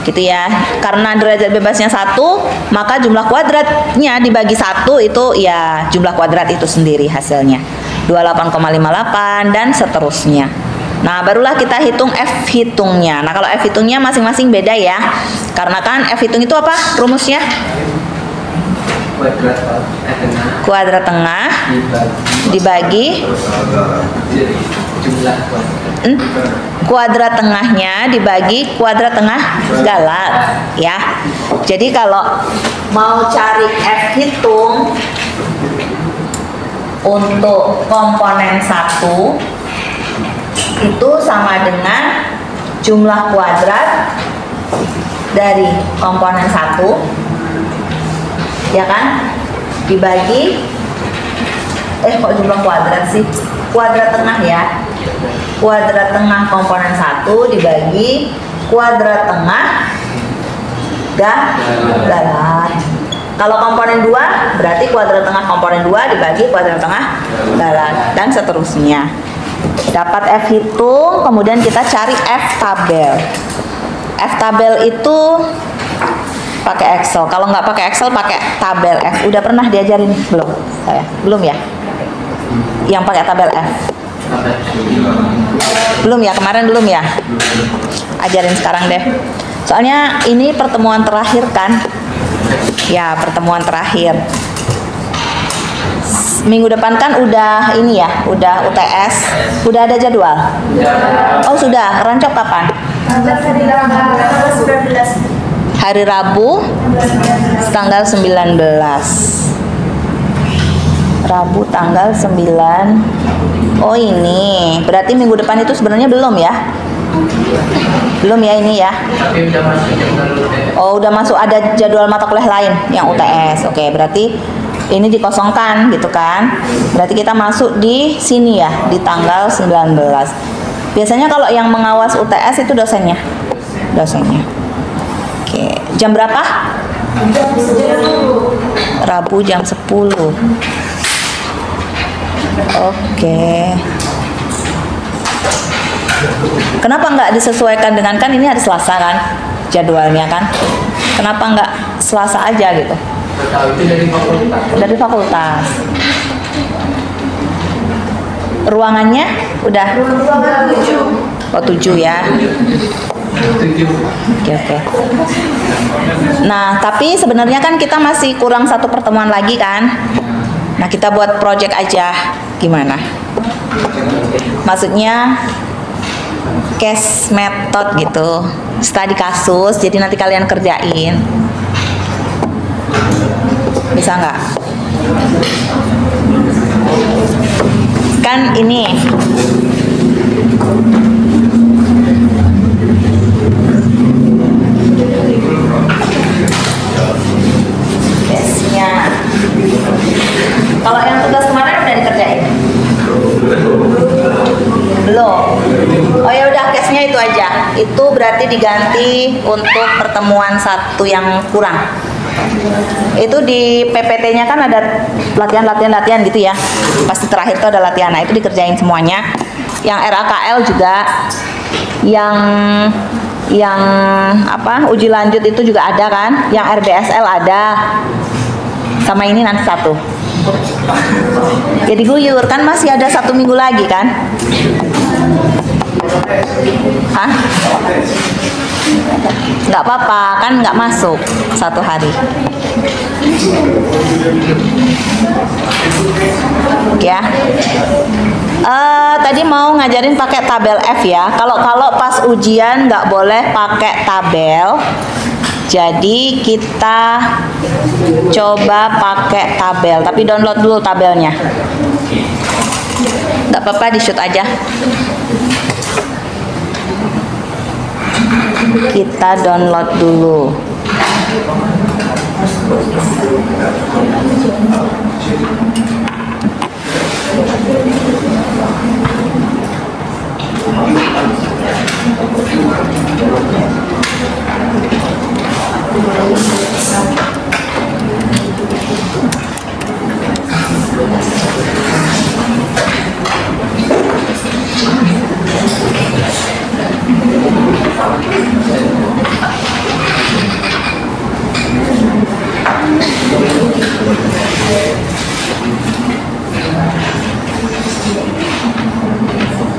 Gitu ya. Karena derajat bebasnya 1, maka jumlah kuadratnya dibagi 1 itu ya jumlah kuadrat itu sendiri hasilnya. 28,58 dan seterusnya. Nah, barulah kita hitung F hitungnya. Nah, kalau F hitungnya masing-masing beda ya. Karena kan F hitung itu apa rumusnya? Kuadrat tengah dibagi jumlah kuadrat tengahnya dibagi kuadrat tengah galat ya. Jadi kalau mau cari F hitung untuk komponen 1 itu sama dengan jumlah kuadrat dari komponen 1, ya kan, dibagi kok jumlah kuadrat sih, kuadrat tengah ya, kuadrat tengah komponen 1 dibagi kuadrat tengah galat. Kalau komponen 2 berarti kuadrat tengah komponen 2 dibagi kuadrat tengah galat, dan seterusnya. Dapat F hitung, kemudian kita cari F tabel. F tabel itu pakai Excel. Kalau nggak pakai Excel, pakai tabel F. Udah pernah diajarin belum? Saya belum ya. Yang pakai tabel F. Belum ya, kemarin belum ya. Ajarin sekarang deh. Soalnya ini pertemuan terakhir kan? Ya, pertemuan terakhir. Minggu depan kan udah ini ya, udah UTS, udah ada jadwal. Oh sudah, rancok kapan? Hari Rabu, tanggal 19. Rabu tanggal 9. Oh ini, berarti minggu depan itu sebenarnya belum ya? Belum ya ini ya? Oh udah masuk, ada jadwal mata kuliah lain yang UTS. Oke, berarti ini dikosongkan gitu kan. Berarti kita masuk di sini ya, di tanggal 19. Biasanya kalau yang mengawas UTS itu dosennya. Oke, jam berapa? Rabu jam 10. Oke. Kenapa nggak disesuaikan dengan, kan ini hari Selasa kan jadwalnya kan? Kenapa nggak Selasa aja gitu? Itu dari fakultas. Ruangannya udah? Ruangan 7. Oh 7 ya. 7. Oke. Nah tapi sebenarnya kan kita masih kurang 1 pertemuan lagi kan? Nah kita buat project aja, gimana? Maksudnya case method gitu, studi kasus. Jadi nanti kalian kerjain. Bisa nggak? Kan ini case-nya. Kalau yang tugas kemarin udah dikerjain? Belum. Oh ya udah, case-nya itu aja. Itu berarti diganti untuk pertemuan 1 yang kurang. Itu di PPT-nya kan ada latihan gitu ya. Pasti terakhir itu ada latihan. Nah, itu dikerjain semuanya. Yang RAKL juga, yang apa? Uji lanjut itu juga ada kan? Yang RBSL ada. Sama ini nanti 1. Jadi guyur kan, masih ada 1 minggu lagi kan? Hah? Nggak apa-apa kan, nggak masuk 1 hari ya. Tadi mau ngajarin pakai tabel F ya. Kalau pas ujian nggak boleh pakai tabel, jadi kita coba pakai tabel, tapi download dulu tabelnya. Nggak apa-apa, di shoot aja. Kita download dulu.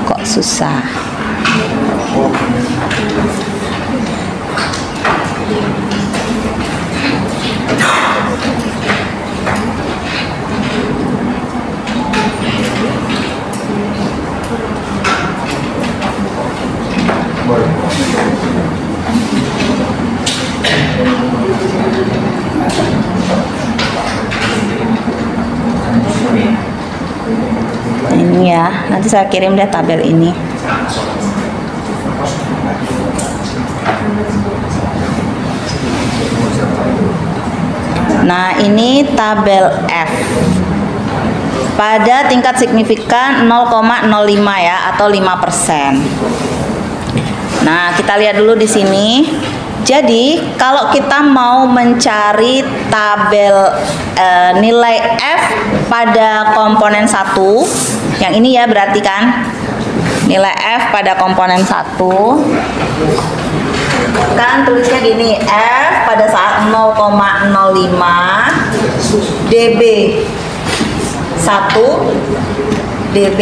Kok susah? Ini ya, nanti saya kirim deh tabel ini. Nah, ini tabel F. Pada tingkat signifikan 0,05 ya, atau 5%. Nah, kita lihat dulu di sini. Jadi, kalau kita mau mencari tabel nilai F pada komponen 1, yang ini ya berarti kan nilai F pada komponen 1, kan tulisnya gini, F pada saat 0,05 dB 1 dB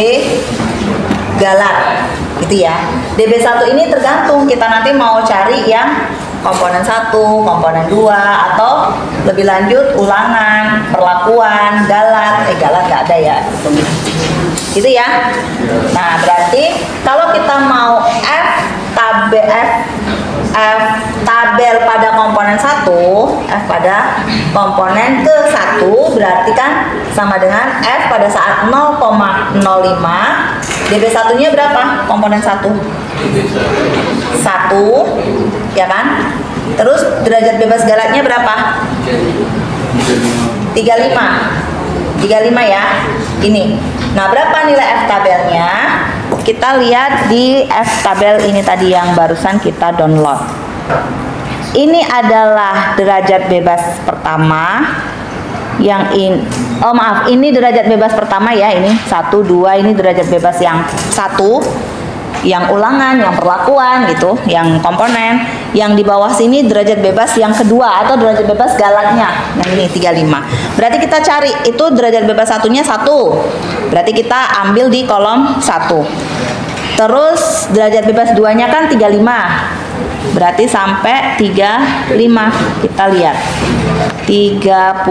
galat gitu ya. dB1 ini tergantung kita nanti mau cari yang komponen 1, komponen 2, atau lebih lanjut ulangan, perlakuan, galat. Galat nggak ada ya, gitu ya. Nah, berarti kalau kita mau F tabel pada komponen 1, F pada komponen ke-1 berarti kan sama dengan F pada saat 0,05 dB1 nya berapa? Komponen 1 ya kan? Terus derajat bebas galatnya berapa? 35 ya. Ini. Nah, berapa nilai F tabelnya? Kita lihat di F tabel ini tadi yang barusan kita download. Ini adalah derajat bebas pertama. Ini derajat bebas pertama ya, ini 1, 2, ini derajat bebas yang 1, yang ulangan, yang perlakuan gitu, yang komponen. Yang di bawah sini derajat bebas yang kedua atau derajat bebas galatnya, yang ini 35. Berarti kita cari itu derajat bebas satunya 1. Berarti kita ambil di kolom 1. Terus derajat bebas 2-nya kan 35. Berarti sampai 35. Kita lihat 35.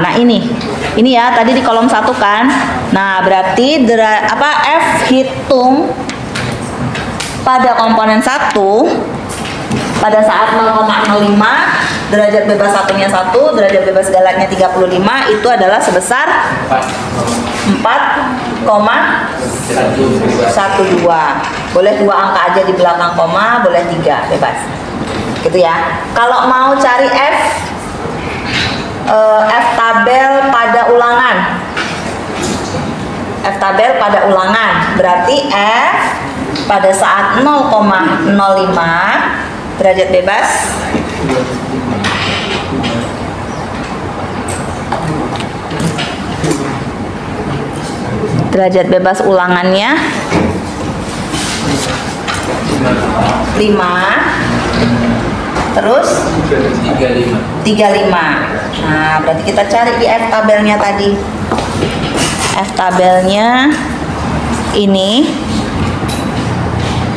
Nah, ini ya tadi di kolom 1 kan. Nah, berarti F hitung pada komponen 1 pada saat 0,05 derajat bebas satunya 1, derajat bebas galatnya 35, itu adalah sebesar 4,12. Boleh 2 angka aja di belakang koma, boleh 3, bebas. Gitu ya. Kalau mau cari F tabel pada ulangan. F tabel pada ulangan berarti F pada saat 0,05 derajat bebas derajat bebas ulangannya 5, terus 35. Nah, berarti kita cari di F tabelnya tadi. F tabelnya ini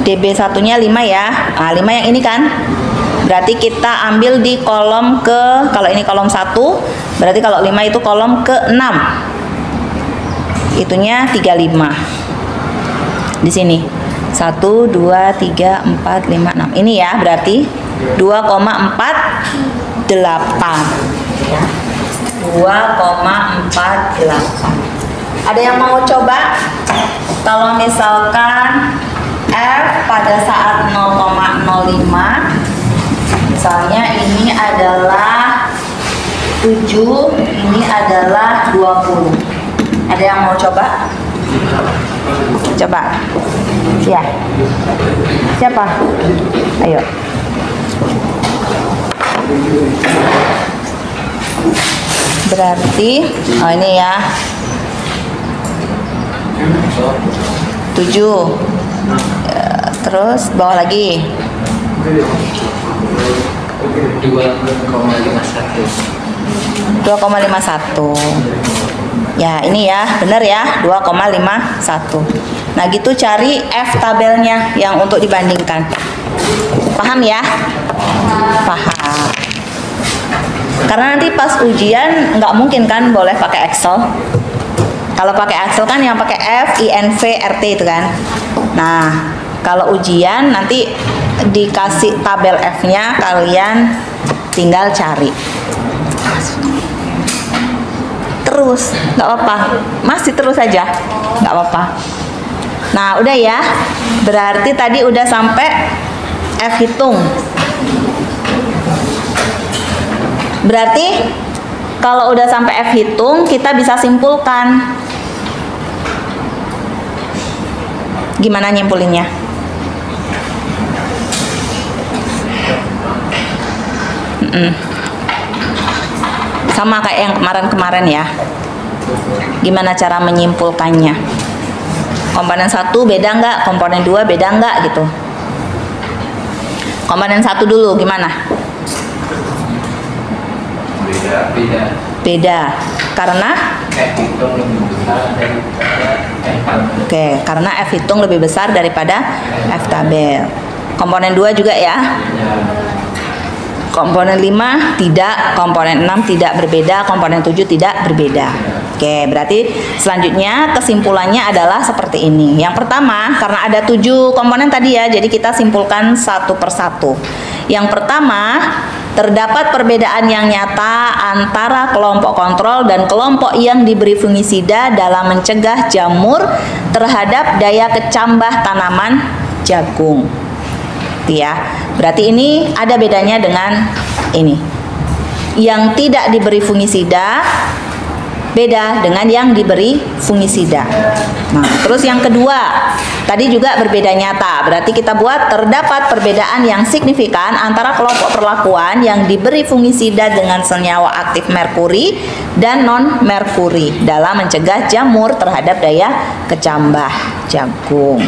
DB1 nya 5 ya. Nah, 5 yang ini kan. Berarti kita ambil di kolom kalau ini kolom 1, berarti kalau 5 itu kolom ke-6. Itunya 35. Di sini. 1 2 3 4 5 6. Ini ya, berarti 2,48. Ya. 2,48. Ada yang mau coba? Kalau misalkan F pada saat 0,05, misalnya ini adalah 7, ini adalah 20. Ada yang mau coba? Coba. Ya. Siapa? Ayo. Berarti ini ya. 7. Terus bawah lagi 2,51. Ya, ini ya, benar ya, 2,51. Nah, gitu cari F tabelnya yang untuk dibandingkan. Paham ya? Paham. Karena nanti pas ujian nggak mungkin kan boleh pakai Excel. Kalau pakai Excel kan yang pakai F, INV, RT itu kan. Nah, kalau ujian nanti dikasih tabel F-nya, kalian tinggal cari. Terus, nggak apa-apa. Masih terus aja, nggak apa-apa. Nah, udah ya. Berarti tadi udah sampai F hitung. Berarti kalau udah sampai F hitung, kita bisa simpulkan. Gimana nyimpulinnya? Sama kayak yang kemarin-kemarin ya. Gimana cara menyimpulkannya? Komponen 1 beda nggak? Komponen 2 beda nggak gitu? Komponen 1 dulu gimana? Beda. Beda. Karena? F hitung lebih besar daripada F tabel. Oke, karena F hitung lebih besar daripada F tabel. Komponen 2 juga ya? Komponen 5 tidak, komponen 6 tidak berbeda, komponen 7 tidak berbeda. Oke, berarti selanjutnya kesimpulannya adalah seperti ini. Yang pertama, karena ada 7 komponen tadi ya, jadi kita simpulkan satu persatu. Yang pertama, terdapat perbedaan yang nyata antara kelompok kontrol dan kelompok yang diberi fungisida dalam mencegah jamur terhadap daya kecambah tanaman jagung. Ya, berarti ini ada bedanya dengan ini. Yang tidak diberi fungisida beda dengan yang diberi fungisida. Nah, terus yang kedua, tadi juga berbeda nyata. Berarti kita buat terdapat perbedaan yang signifikan antara kelompok perlakuan yang diberi fungisida dengan senyawa aktif merkuri dan non merkuri dalam mencegah jamur terhadap daya kecambah jagung.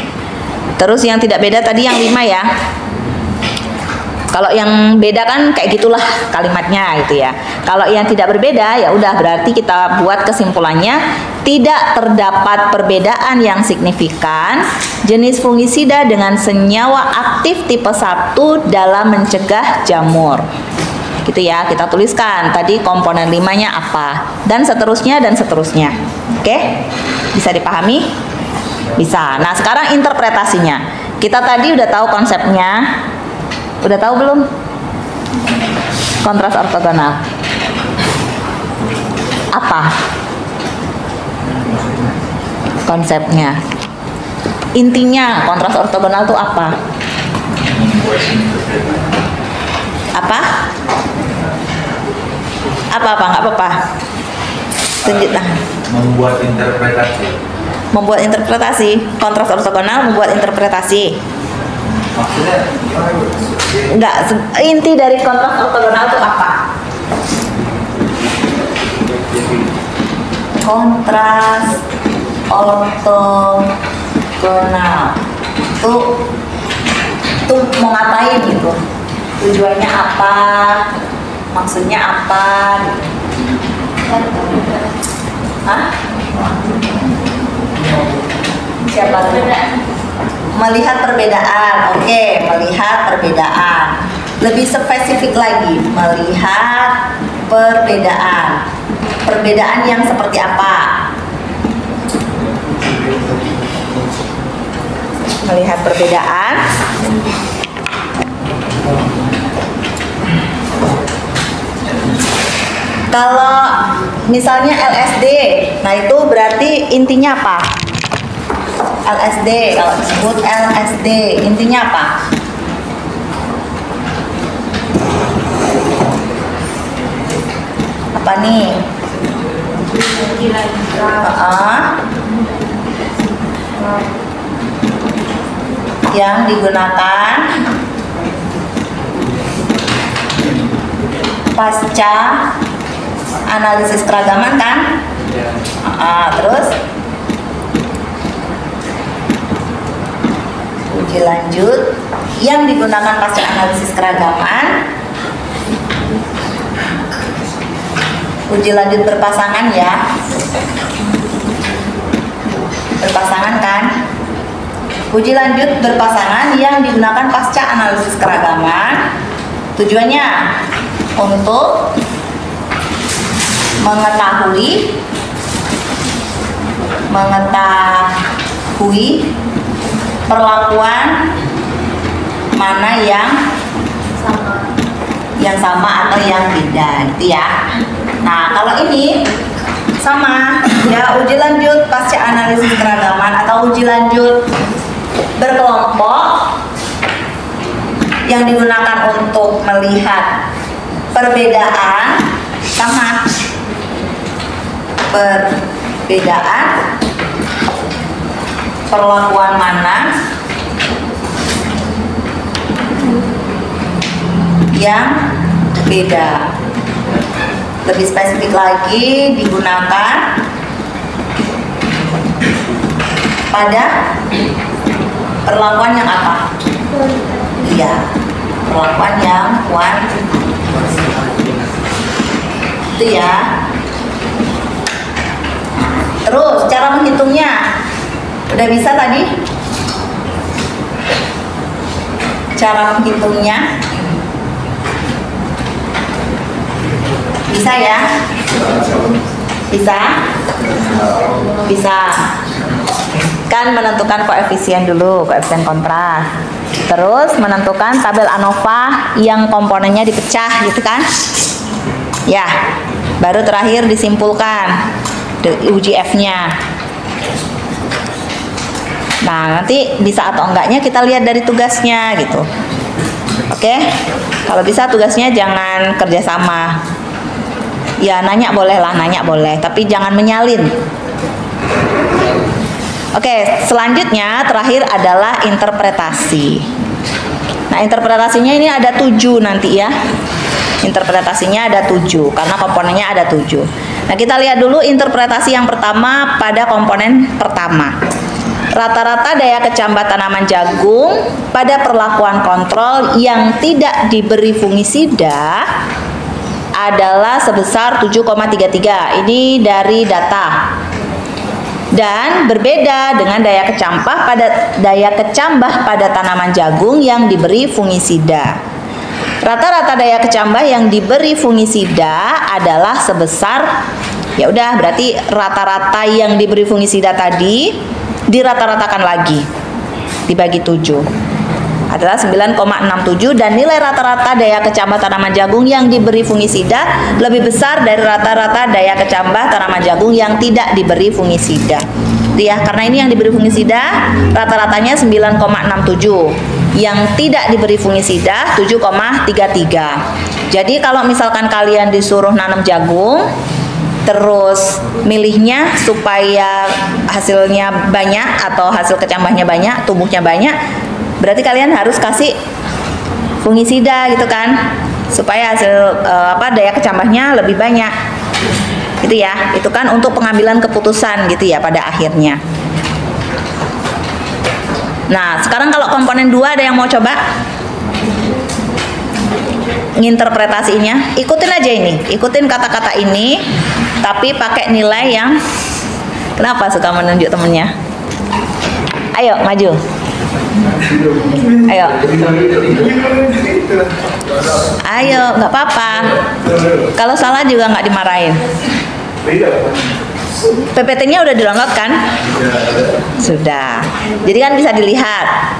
Terus yang tidak beda tadi yang 5 ya. Kalau yang beda kan kayak gitulah kalimatnya gitu ya. Kalau yang tidak berbeda ya udah berarti kita buat kesimpulannya tidak terdapat perbedaan yang signifikan jenis fungisida dengan senyawa aktif tipe 1 dalam mencegah jamur. Gitu ya, kita tuliskan tadi komponen 5-nya apa dan seterusnya dan seterusnya. Oke? Bisa dipahami? Bisa. Nah, sekarang interpretasinya. Kita tadi udah tahu konsepnya. Udah tahu belum? Kontras ortogonal. Apa konsepnya? Intinya kontras ortogonal itu apa? Apa? Apa? Nggak apa-apa. Tunjuklah. Membuat interpretasi. Membuat interpretasi. Kontras ortogonal membuat interpretasi. Maksudnya Enggak, inti dari kontras ortogonal itu apa? Kontras ortogonal itu mau ngapain gitu? Tujuannya apa? Maksudnya apa? Hah? Siapa tuh? Melihat perbedaan. Oke, melihat perbedaan. Lebih spesifik lagi, melihat perbedaan. Perbedaan yang seperti apa? Melihat perbedaan. Kalau misalnya LSD, nah itu berarti intinya apa? LSD, kalau disebut LSD, intinya apa? Apa nih? Yang digunakan pasca analisis keragaman kan? Terus uji lanjut yang digunakan pasca analisis keragaman. Uji lanjut berpasangan ya, berpasangan kan? Uji lanjut berpasangan yang digunakan pasca analisis keragaman tujuannya untuk mengetahui perlakuan mana yang sama atau yang beda gitu ya. Nah, kalau ini sama ya, uji lanjut pasca analisis analisis keragaman atau uji lanjut berkelompok yang digunakan untuk melihat perbedaan sama perbedaan perlakuan mana yang beda. Lebih spesifik lagi, digunakan pada perlakuan yang apa? Iya, perlakuan yang itu ya. Terus cara menghitungnya udah bisa tadi? Cara menghitungnya bisa ya? Bisa? Bisa. Kan menentukan koefisien dulu, koefisien kontras. Terus menentukan tabel ANOVA yang komponennya dipecah gitu kan? Ya. Baru terakhir disimpulkan uji F-nya. Nah, nanti bisa atau enggaknya kita lihat dari tugasnya gitu. Oke? Kalau bisa tugasnya jangan kerjasama. Ya, nanya boleh lah, nanya boleh, tapi jangan menyalin. Oke, selanjutnya terakhir adalah interpretasi. Nah, interpretasinya ini ada 7 nanti ya. Interpretasinya ada 7 karena komponennya ada 7. Nah, kita lihat dulu interpretasi yang pertama pada komponen pertama. Rata-rata daya kecambah tanaman jagung pada perlakuan kontrol yang tidak diberi fungisida adalah sebesar 7,33. Ini dari data. Dan berbeda dengan daya kecambah pada tanaman jagung yang diberi fungisida. Rata-rata daya kecambah yang diberi fungisida adalah sebesar, ya udah berarti rata-rata yang diberi fungisida tadi dirata-ratakan lagi dibagi 7 adalah 9,67 dan nilai rata-rata daya kecambah tanaman jagung yang diberi fungisida lebih besar dari rata-rata daya kecambah tanaman jagung yang tidak diberi fungisida. Ya, karena ini yang diberi fungisida rata-ratanya 9,67, yang tidak diberi fungisida 7,33. Jadi kalau misalkan kalian disuruh nanam jagung terus milihnya supaya hasilnya banyak atau hasil kecambahnya banyak, tumbuhnya banyak, berarti kalian harus kasih fungisida gitu kan, supaya hasil daya kecambahnya lebih banyak gitu ya. Itu kan untuk pengambilan keputusan gitu ya pada akhirnya. Nah, sekarang kalau komponen 2 ada yang mau coba nginterpretasinya? Ikutin aja ini, ikutin kata-kata ini tapi pakai nilai yang, kenapa suka menunjuk temennya? Ayo maju. Ayo. Ayo, nggak apa-apa. Kalau salah juga nggak dimarahin. PPT-nya udah di-download kan? Sudah. Jadi kan bisa dilihat.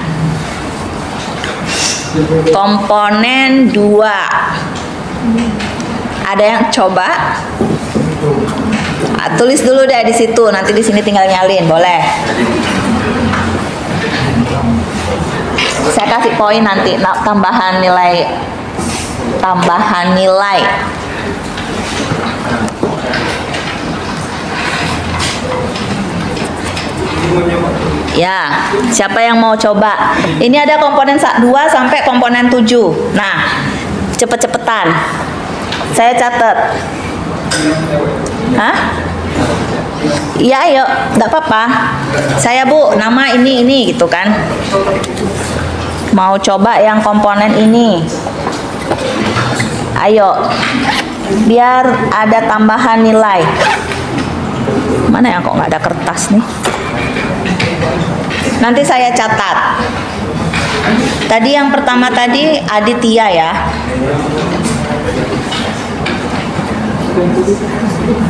Komponen 2. Ada yang coba? Tulis dulu deh di situ. Nanti di sini tinggal nyalin, boleh. Saya kasih poin nanti tambahan nilai. Ya, siapa yang mau coba? Ini ada komponen 2 sampai komponen 7. Nah, cepet-cepetan. Saya catat. Hah? Iya, ayo, nggak apa-apa. Saya Bu, nama ini gitu kan. Mau coba yang komponen ini. Ayo, biar ada tambahan nilai. Mana ya, kok nggak ada kertas nih? Nanti saya catat. Tadi yang pertama tadi Aditya ya.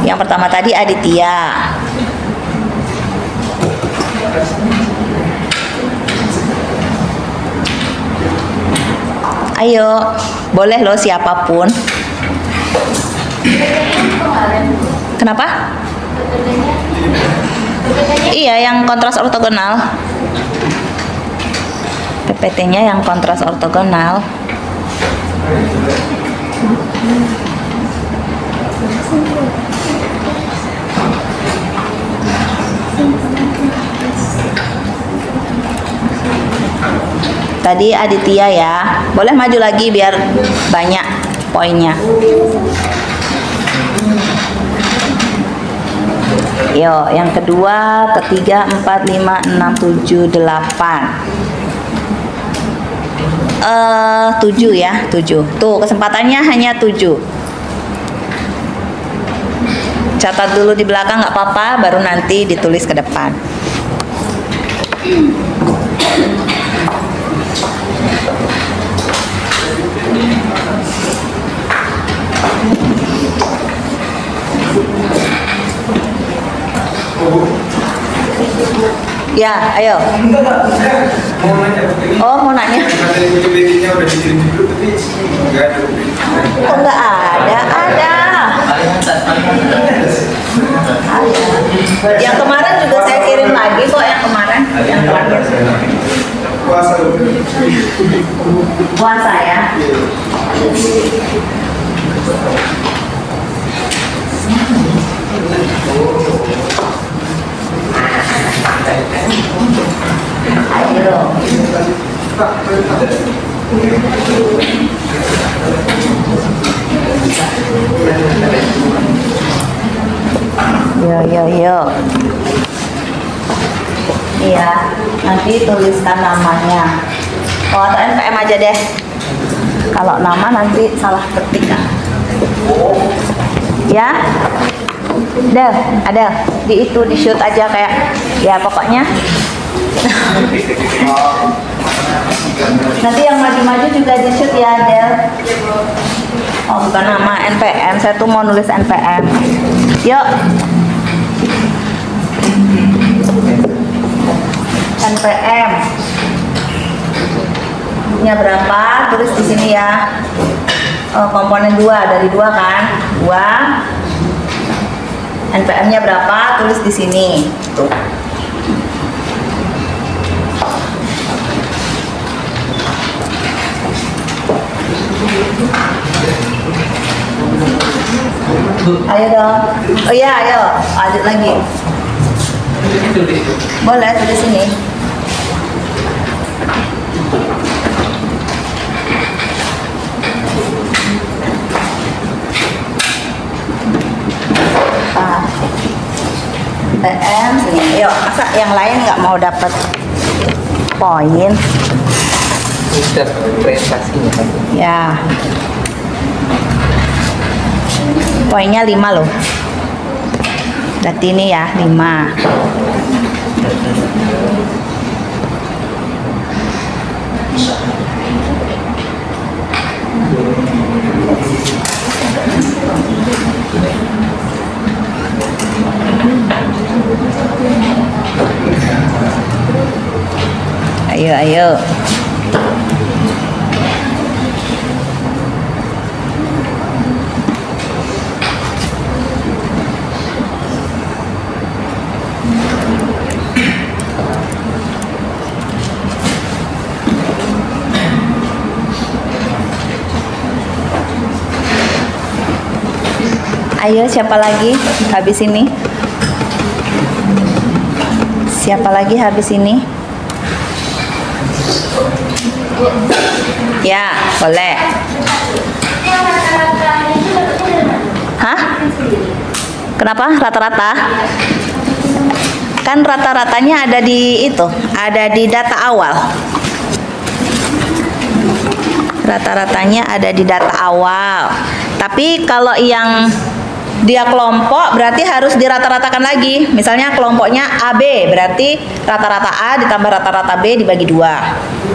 Yang pertama tadi Aditya. Ayo, boleh loh siapapun. Kenapa? Iya, yang kontras ortogonal. PPT-nya yang kontras ortogonal. Tadi Aditya ya. Boleh maju lagi biar banyak poinnya. Yo, yang kedua, ketiga, 4, 5, 6, 7, 8. 7 ya, 7. Tuh, kesempatannya hanya 7. Catat dulu di belakang nggak apa-apa, baru nanti ditulis ke depan. Ya, ayo. Oh, mau nanya? Oh, nggak ada. Ada. Yang kemarin juga saya kirim lagi kok, yang kemarin, yang terakhir. Puasa ya. Ayo. Yo. Iya, nanti tuliskan namanya. Oh, atau NPM aja deh. Kalau nama nanti salah ketik kan. Ya. Ada di itu di shoot aja kayak ya pokoknya. Nanti yang maju-maju juga di shoot ya, Del. Oh, bukan nama NPM, saya tuh mau nulis NPM. Yuk. NPM. Nya berapa? Tulis di sini ya. Oh, komponen 2, dari 2 kan? 2. NPM-nya berapa? Tulis di sini. Tuh. Ayo dong. Oh iya, ayo. Lanjut lagi. Boleh tulis sini. PM sini. Yuk, masa yang lain nggak mau dapat poin? Sudah prestasinya kan? Ya. Poinnya 5 loh. Berarti ini ya 5. Ayo. Ayo, siapa lagi habis ini? Siapa lagi habis ini? Ya, boleh. Hah? Kenapa rata-rata? Kan rata-ratanya ada di itu, ada di data awal. Rata-ratanya ada di data awal. Tapi kalau yang dia kelompok berarti harus dirata-ratakan lagi. Misalnya kelompoknya AB, berarti rata-rata A ditambah rata-rata B dibagi 2.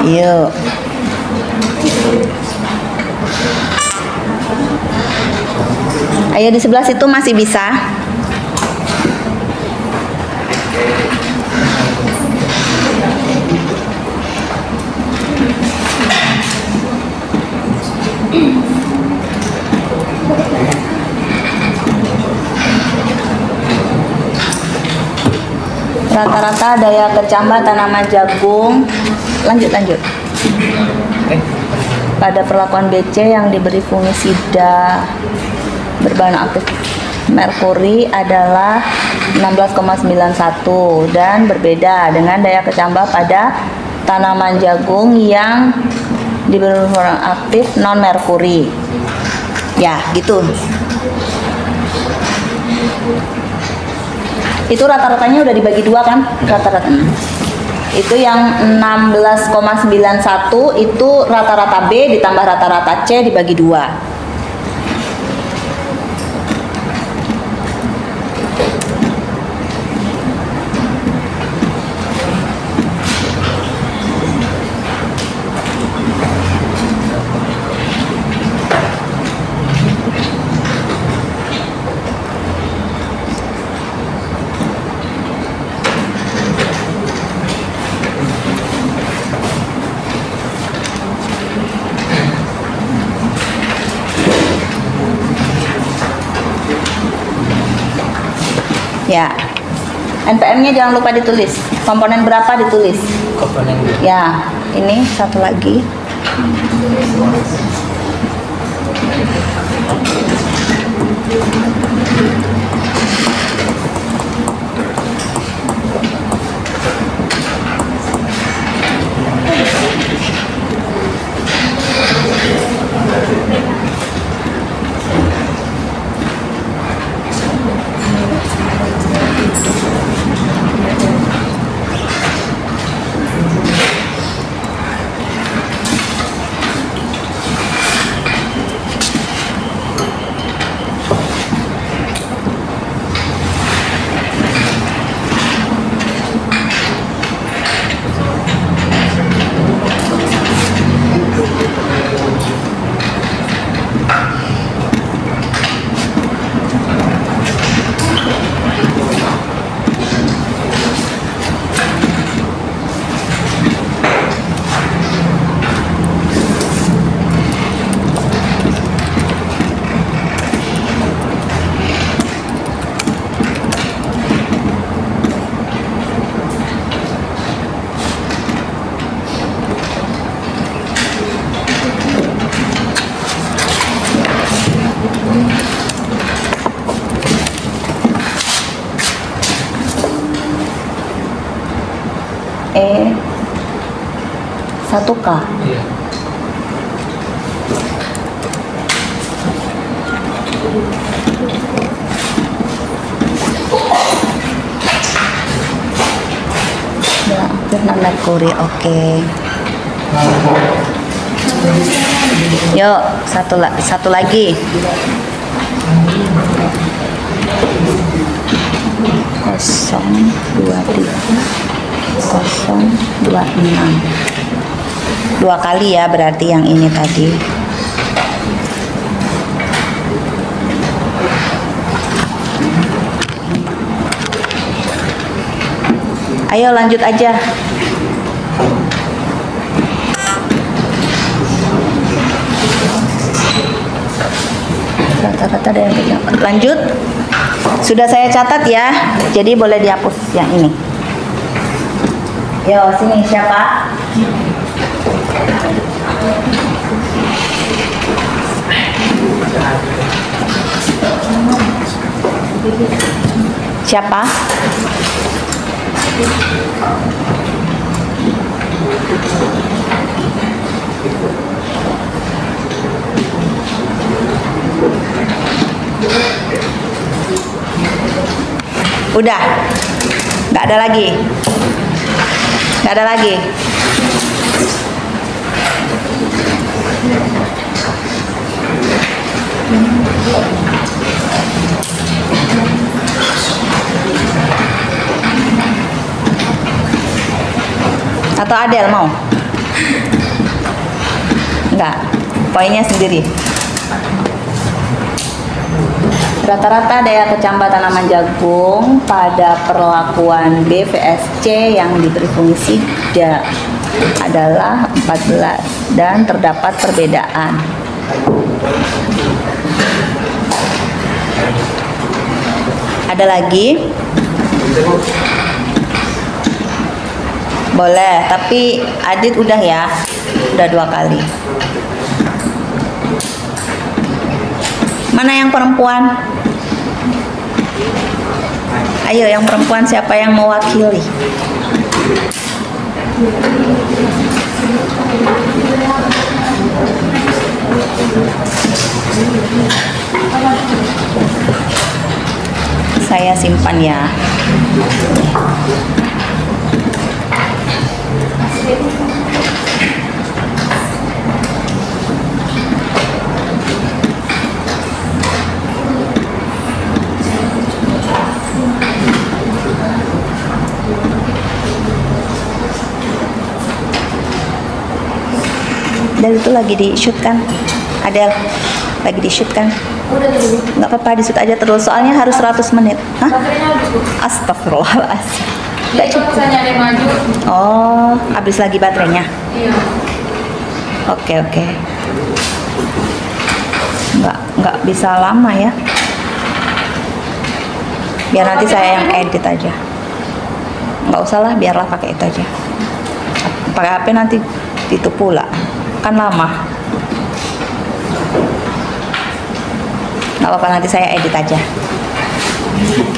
Yuk. Ayo di sebelah situ masih bisa. Rata-rata daya kecambah tanaman jagung. Lanjut. Pada perlakuan BC yang diberi fungisida berbahan aktif merkuri adalah 16,91 dan berbeda dengan daya kecambah pada tanaman jagung yang diberi fungisida aktif non merkuri. Ya, gitu. Itu rata-ratanya udah dibagi dua kan? Rata-rata. Itu yang 16,91 itu rata-rata B ditambah rata-rata C dibagi dua. Ya, NPM-nya jangan lupa ditulis. Komponen berapa ditulis? Komponen. Ya, ini satu lagi. E1K. Iya. Non merkuri, oke. Yuk, satu lagi. 023 026 2 kali ya, berarti yang ini tadi. Ayo lanjut aja. Rata-rata ada yang lanjut. Sudah saya catat ya, jadi boleh dihapus yang ini. Yo, sini siapa? Siapa? Udah, nggak ada lagi, nggak ada lagi. Atau Adel mau? Enggak, poinnya sendiri. Rata-rata daya kecambah tanaman jagung pada perlakuan B vs C yang diberi fungisida adalah 14 dan terdapat perbedaan. Ada lagi? Boleh, tapi Adit udah ya, udah 2 kali. Mana yang perempuan? Ayo, yang perempuan siapa yang mewakili? Saya simpan ya. Adel itu lagi di shoot kan? Adel lagi di shoot kan? Udah dulu. Nggak apa-apa, di shoot aja terus. Soalnya harus 100 menit. Hah? Baterainya habis, Bu. Astagfirullahaladzim. Nggak Jadi kalau cukup. misalnya ada yang maju, Oh, habis lagi baterainya. iya. Oke. Nggak bisa lama ya. Biar nanti saya yang edit aja. Nggak usah lah, biarlah pakai itu aja. Pakai HP nanti itu pula. Kan lama. Nggak apa-apa, nanti saya edit aja.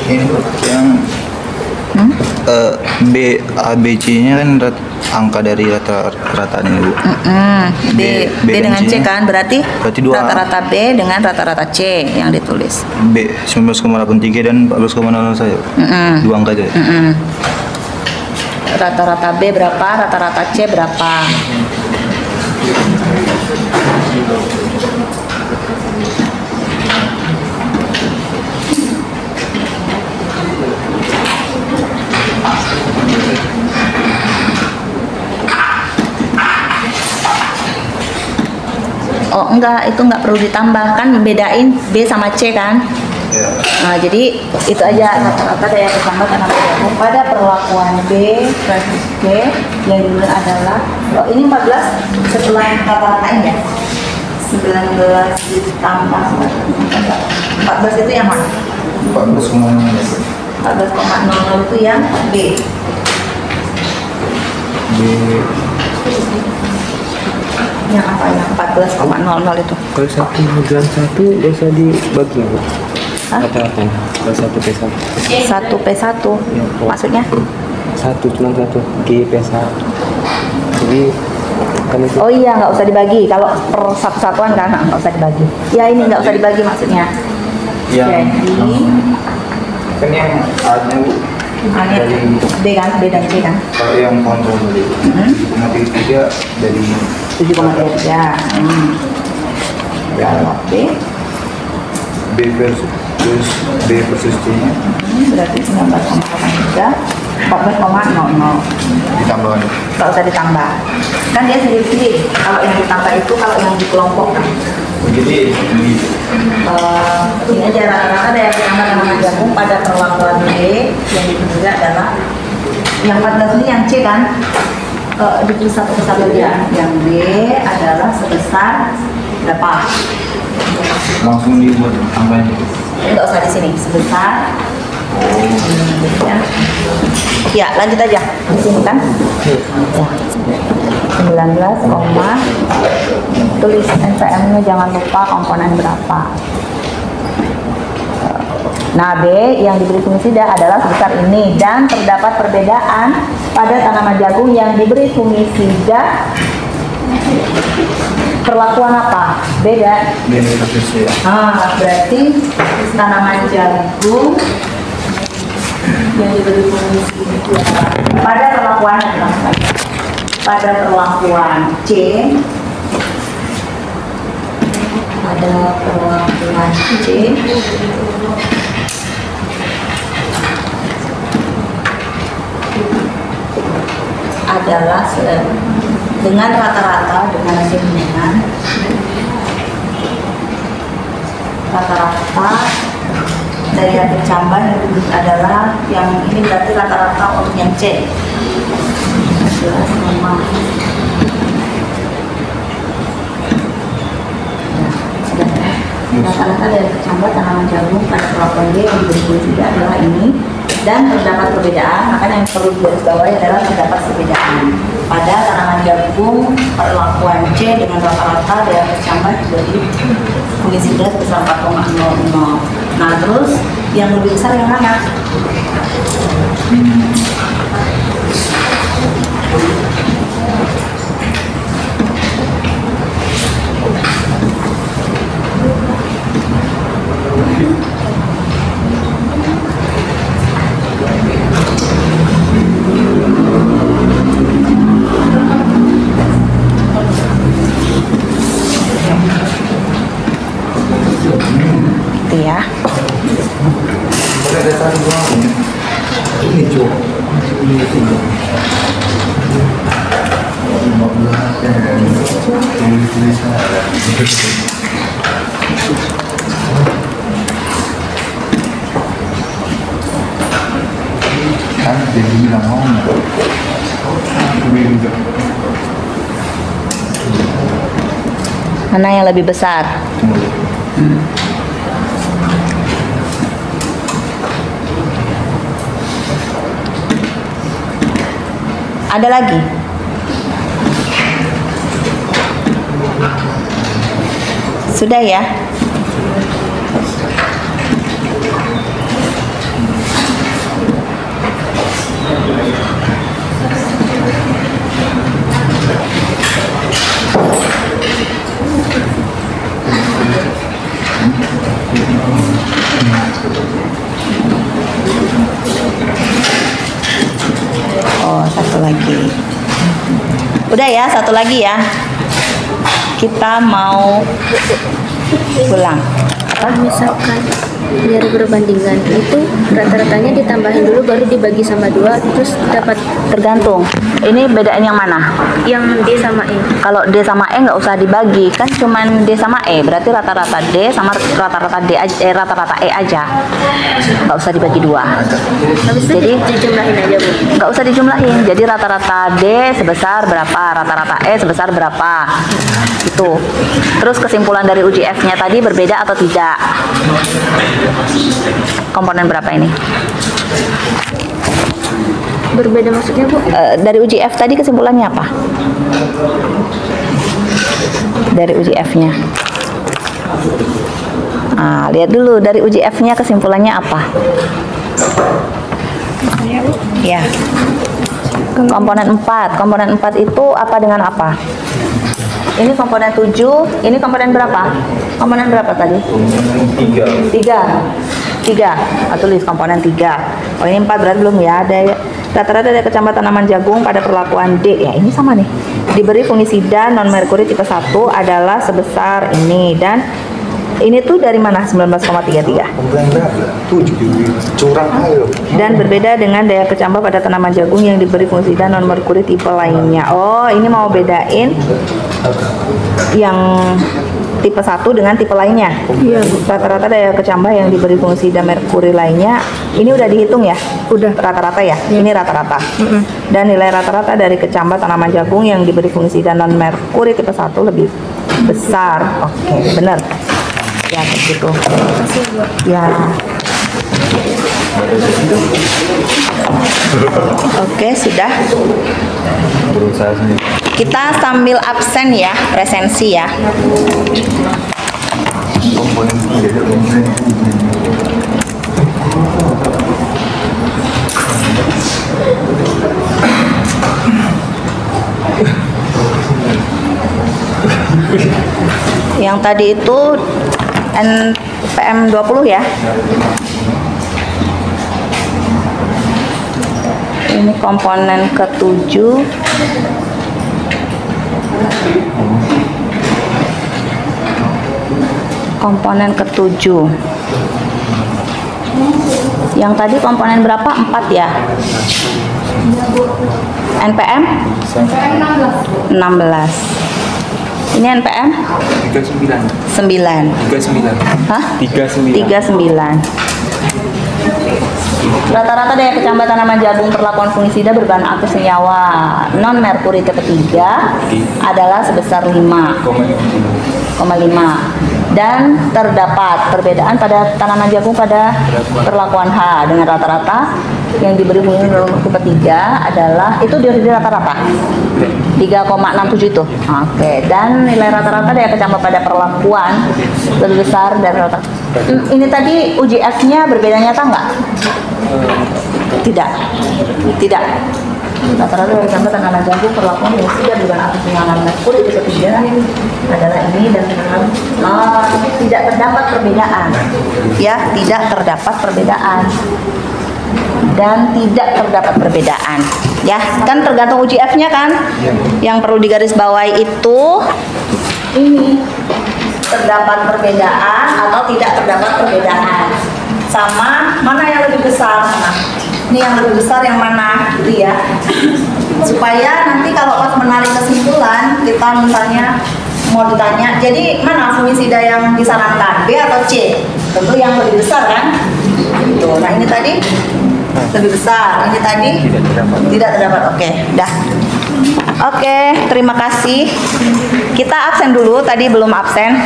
Ini yang B A B C nya kan angka dari rata-rata ini, Bu. B dengan C kan, berarti dua. rata-rata B dengan rata-rata C yang ditulis. B 19,83 dan 14,01. Dua angka aja. Rata-rata B berapa, rata-rata C berapa. Oh enggak, itu enggak perlu ditambah, kan bedain B sama C kan. Nah, jadi itu aja rata-rata daya kecambah tanaman jagung pada perlakuan B versus C yang dulu adalah, oh ini 14 setelah rata-ratain ya, 19 ditambah 14 itu yang mana? 14,00 itu yang B. Yang apa, yang 14,00 itu? Kalau 1 bilang 1 bisa dibagi, Bu. Hah? Rata-ratanya kalau 1/1. 1/1 Ya, Bu. maksudnya? 1 cuma 1 G/1. Jadi kan itu Oh iya, nggak usah dibagi. Kalau per satu-satuan kan nggak usah dibagi. Ya ini nggak usah dibagi maksudnya. Yang Jadi kan yang A-nya, Bu. A-nya B kan, B dan C kan. Kalau yang kontrol tadi, nanti 3 dari 7,3. Kalau B versus C-nya berarti 19,03, 14,00. ditambahkan. Nggak usah ditambah. Kan dia sendiri-sendiri. Kalau yang ditambah itu kalau yang dikelompokkan. Jadi ini Ini aja rata-rata daya kecambah tanaman jagung pada perlakuan B yang ditulisnya adalah yang 14 ini yang C kan, ditulis satu persatu aja. Yang B adalah sebesar berapa? langsung dibuat angkanya. Nggak usah di sini, sebesar. Ya, lanjut aja di sini kan. Ya. 19, tulis NPM-nya, jangan lupa komponen berapa. Nah, B yang diberi fungisida adalah sebesar ini dan terdapat perbedaan pada tanaman jagung yang diberi fungisida. Perlakuan apa? Beda. B versus C. Berarti tanaman jagung yang diberi fungisida pada perlakuan C, adalah dengan rata-rata rata-rata daya kecambah yang adalah yang ini berarti rata-rata untuk yang C. Rata-rata daya kecambah tanaman jagung pada perlakuan D yang diberi juga adalah ini, dan terdapat perbedaan. Makanya yang perlu digarisbawahi adalah terdapat perbedaan pada tanaman jagung perlakuan C dengan rata-rata daya kecambah diberi fungisida sebesar 4,00. Nah, terus yang lebih besar yang mana? Itu ya. Kan jadi bilang mau Mana yang lebih besar? Ada lagi? Sudah ya? Oh, satu lagi. Udah ya, satu lagi ya. Kita mau pulang. Kalau misalkan biar berbandingan itu rata-ratanya ditambahin dulu baru dibagi sama 2 terus dapat. Tergantung. Ini bedain yang mana? Yang D sama E. Kalau D sama E nggak usah dibagi, kan cuman D sama E. Berarti rata-rata D sama rata-rata D aja, rata-rata E aja. Nggak usah dibagi 2. Habis itu Jadi dijumlahin aja, Bu. nggak usah dijumlahin. Jadi rata-rata D sebesar berapa, rata-rata E sebesar berapa. Itu. Terus kesimpulan dari uji F-nya tadi berbeda atau tidak? Komponen berapa ini? Berbeda maksudnya, Bu? Dari uji F tadi kesimpulannya apa? Dari uji F-nya. Nah, lihat dulu dari uji F-nya kesimpulannya apa? Ya. Komponen 4. Komponen 4 itu apa dengan apa? Ini komponen 7, ini komponen berapa? Komponen berapa tadi? 3. Tulis komponen 3. Oh, ini 4 berarti belum ya. Ada rata-rata dari kecambah tanaman jagung pada perlakuan D. Ya, ini sama nih. Diberi fungisida non merkuri tipe 1 adalah sebesar ini, dan ini tuh dari mana? 19,33. curang ayo. Dan berbeda dengan daya kecambah pada tanaman jagung yang diberi fungisida non merkuri tipe lainnya. Oh, ini mau bedain yang tipe 1 dengan tipe lainnya. Iya. Rata-rata daya kecambah yang diberi fungisida merkuri lainnya, ini udah dihitung ya? Udah. Rata-rata ya? Ini rata-rata. Dan nilai rata-rata dari kecambah tanaman jagung yang diberi fungisida non merkuri tipe 1 lebih besar. Oke, benar. Ya, begitu. Ya. Oke, sudah. Berusaha sendiri. Kita sambil absen ya, presensi ya. Komponen 3 komponen 3. Yang tadi itu NPM 20 ya. Ini komponen ke-7. Komponen ke-7. Yang tadi komponen berapa? 4 ya? NPM? 16. Ini NPM? 39. 9. 39. Hah? 39. 39. Rata-rata daya kecambah tanaman jagung perlakuan fungisida berbahan aktif senyawa non merkuri tipe 3 adalah sebesar 5,5 dan terdapat perbedaan pada tanaman jagung pada perlakuan H dengan rata-rata yang diberi bunyi tipe 3 adalah itu di rata-rata 3,67 itu. Oke, dan nilai rata-rata daya kecambah pada perlakuan lebih besar dari rata. Ini tadi uji F-nya berbeda nyata nggak? Tidak. Rata-rata daya kecambah tanaman jagung perlakuan fungisida berbahan aktif senyawa merkuri tipe 3 adalah ini dan tidak terdapat perbedaan. Ya, tidak terdapat perbedaan. Dan tidak terdapat perbedaan. Ya, kan tergantung uji F-nya kan? Yang perlu digarisbawahi itu ini terdapat perbedaan atau tidak terdapat perbedaan. Sama mana yang lebih besar? Nah, ini yang lebih besar yang mana gitu ya. Supaya nanti kalau pas menarik kesimpulan kita misalnya mau ditanya, jadi mana fungisida yang disarankan, B atau C? Tentu yang lebih besar kan? Gitu. Nah ini tadi lebih besar, ini tadi tidak terdapat. Oke, dah. Oke, terima kasih. Kita absen dulu, tadi belum absen.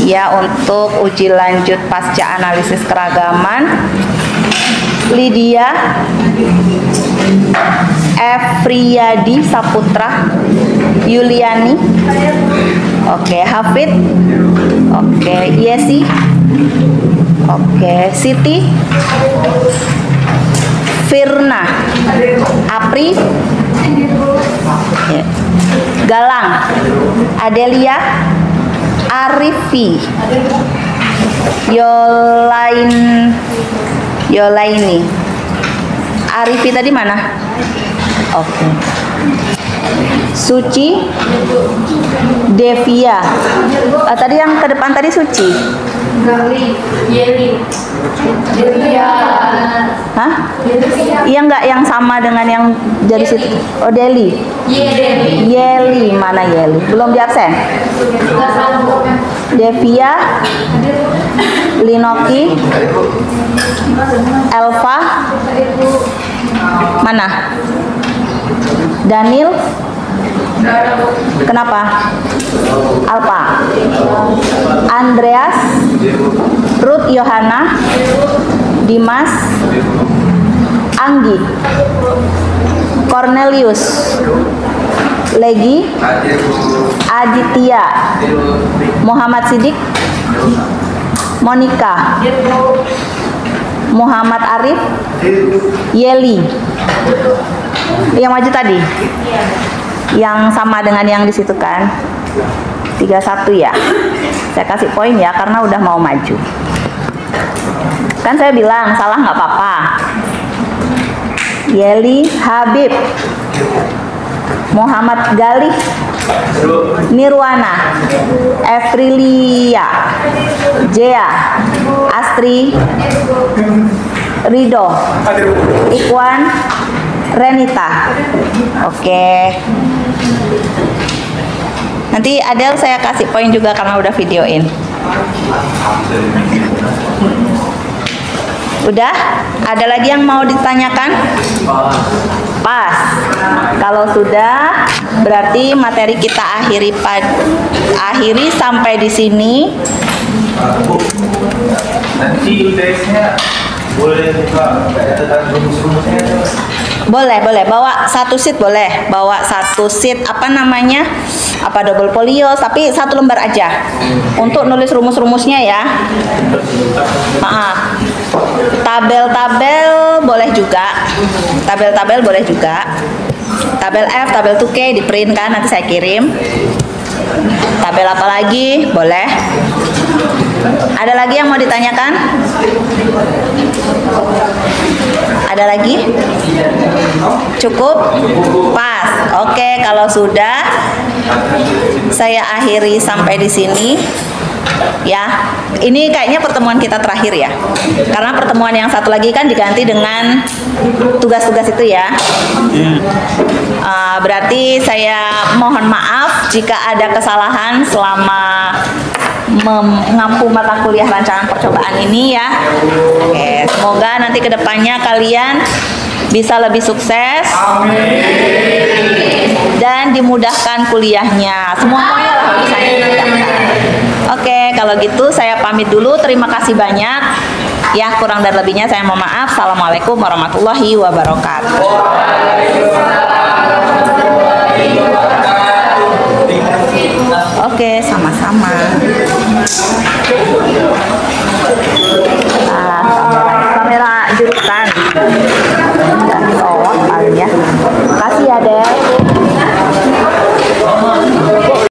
Ya, untuk uji lanjut pasca analisis keragaman. Lydia Efriyadi Saputra Yuliani. Oke, Hafid. Oke, Yesi. Oke, Siti, Firna, Apri, Galang, Adelia, Arifi, Yolaini. Arifi tadi mana? Oke. Suci, Devia. Tadi yang ke depan tadi Suci. Yeli. Hah? Iya enggak yang sama dengan yang dari situ? Oh, Deli. Yeli, mana Yeli? Belum di absen? Devia, Linoki, Elva, mana? Daniel. Kenapa? Alpa. Andreas, Ruth Yohana, Dimas, Anggi, Cornelius, Legi, Aditya, Muhammad Sidik, Monica, Muhammad Arif, Yeli. Yang maju tadi? Yang sama dengan yang di situ kan? 31 ya. Saya kasih poin ya karena udah mau maju. Kan saya bilang salah nggak apa-apa. Yeli Habib, Muhammad Galih, Nirwana, Efrilia, Jea, Astri, Rido, Ikwan, Renita. Oke. Nanti Adel saya kasih poin juga karena udah videoin. Udah? Ada lagi yang mau ditanyakan? Pas. Kalau sudah, berarti materi kita akhiri sampai di sini. Nanti UTS-nya boleh buka rumus-rumusnya. Boleh, bawa satu sheet boleh, bawa satu sheet apa namanya, apa double folio, tapi satu lembar aja untuk nulis rumus-rumusnya ya. Tabel-tabel boleh juga, tabel-tabel boleh juga, tabel F, tabel 2K di print kan, nanti saya kirim. Tabel apa lagi boleh. Ada lagi yang mau ditanyakan? Ada lagi? Cukup? Pas. Oke, kalau sudah saya akhiri sampai di sini. Ya, ini kayaknya pertemuan kita terakhir ya. Karena pertemuan yang satu lagi kan diganti dengan tugas-tugas itu ya. Berarti saya mohon maaf jika ada kesalahan selama mengampu mata kuliah rancangan percobaan ini ya. Oke, semoga nanti kedepannya kalian bisa lebih sukses dan dimudahkan kuliahnya. Semuanya lah urusannya dimudahkan. Oke, kalau gitu saya pamit dulu. Terima kasih banyak. Ya, kurang dan lebihnya saya mohon maaf. Assalamualaikum warahmatullahi wabarakatuh. Oke, sama-sama. Kamera jurusan.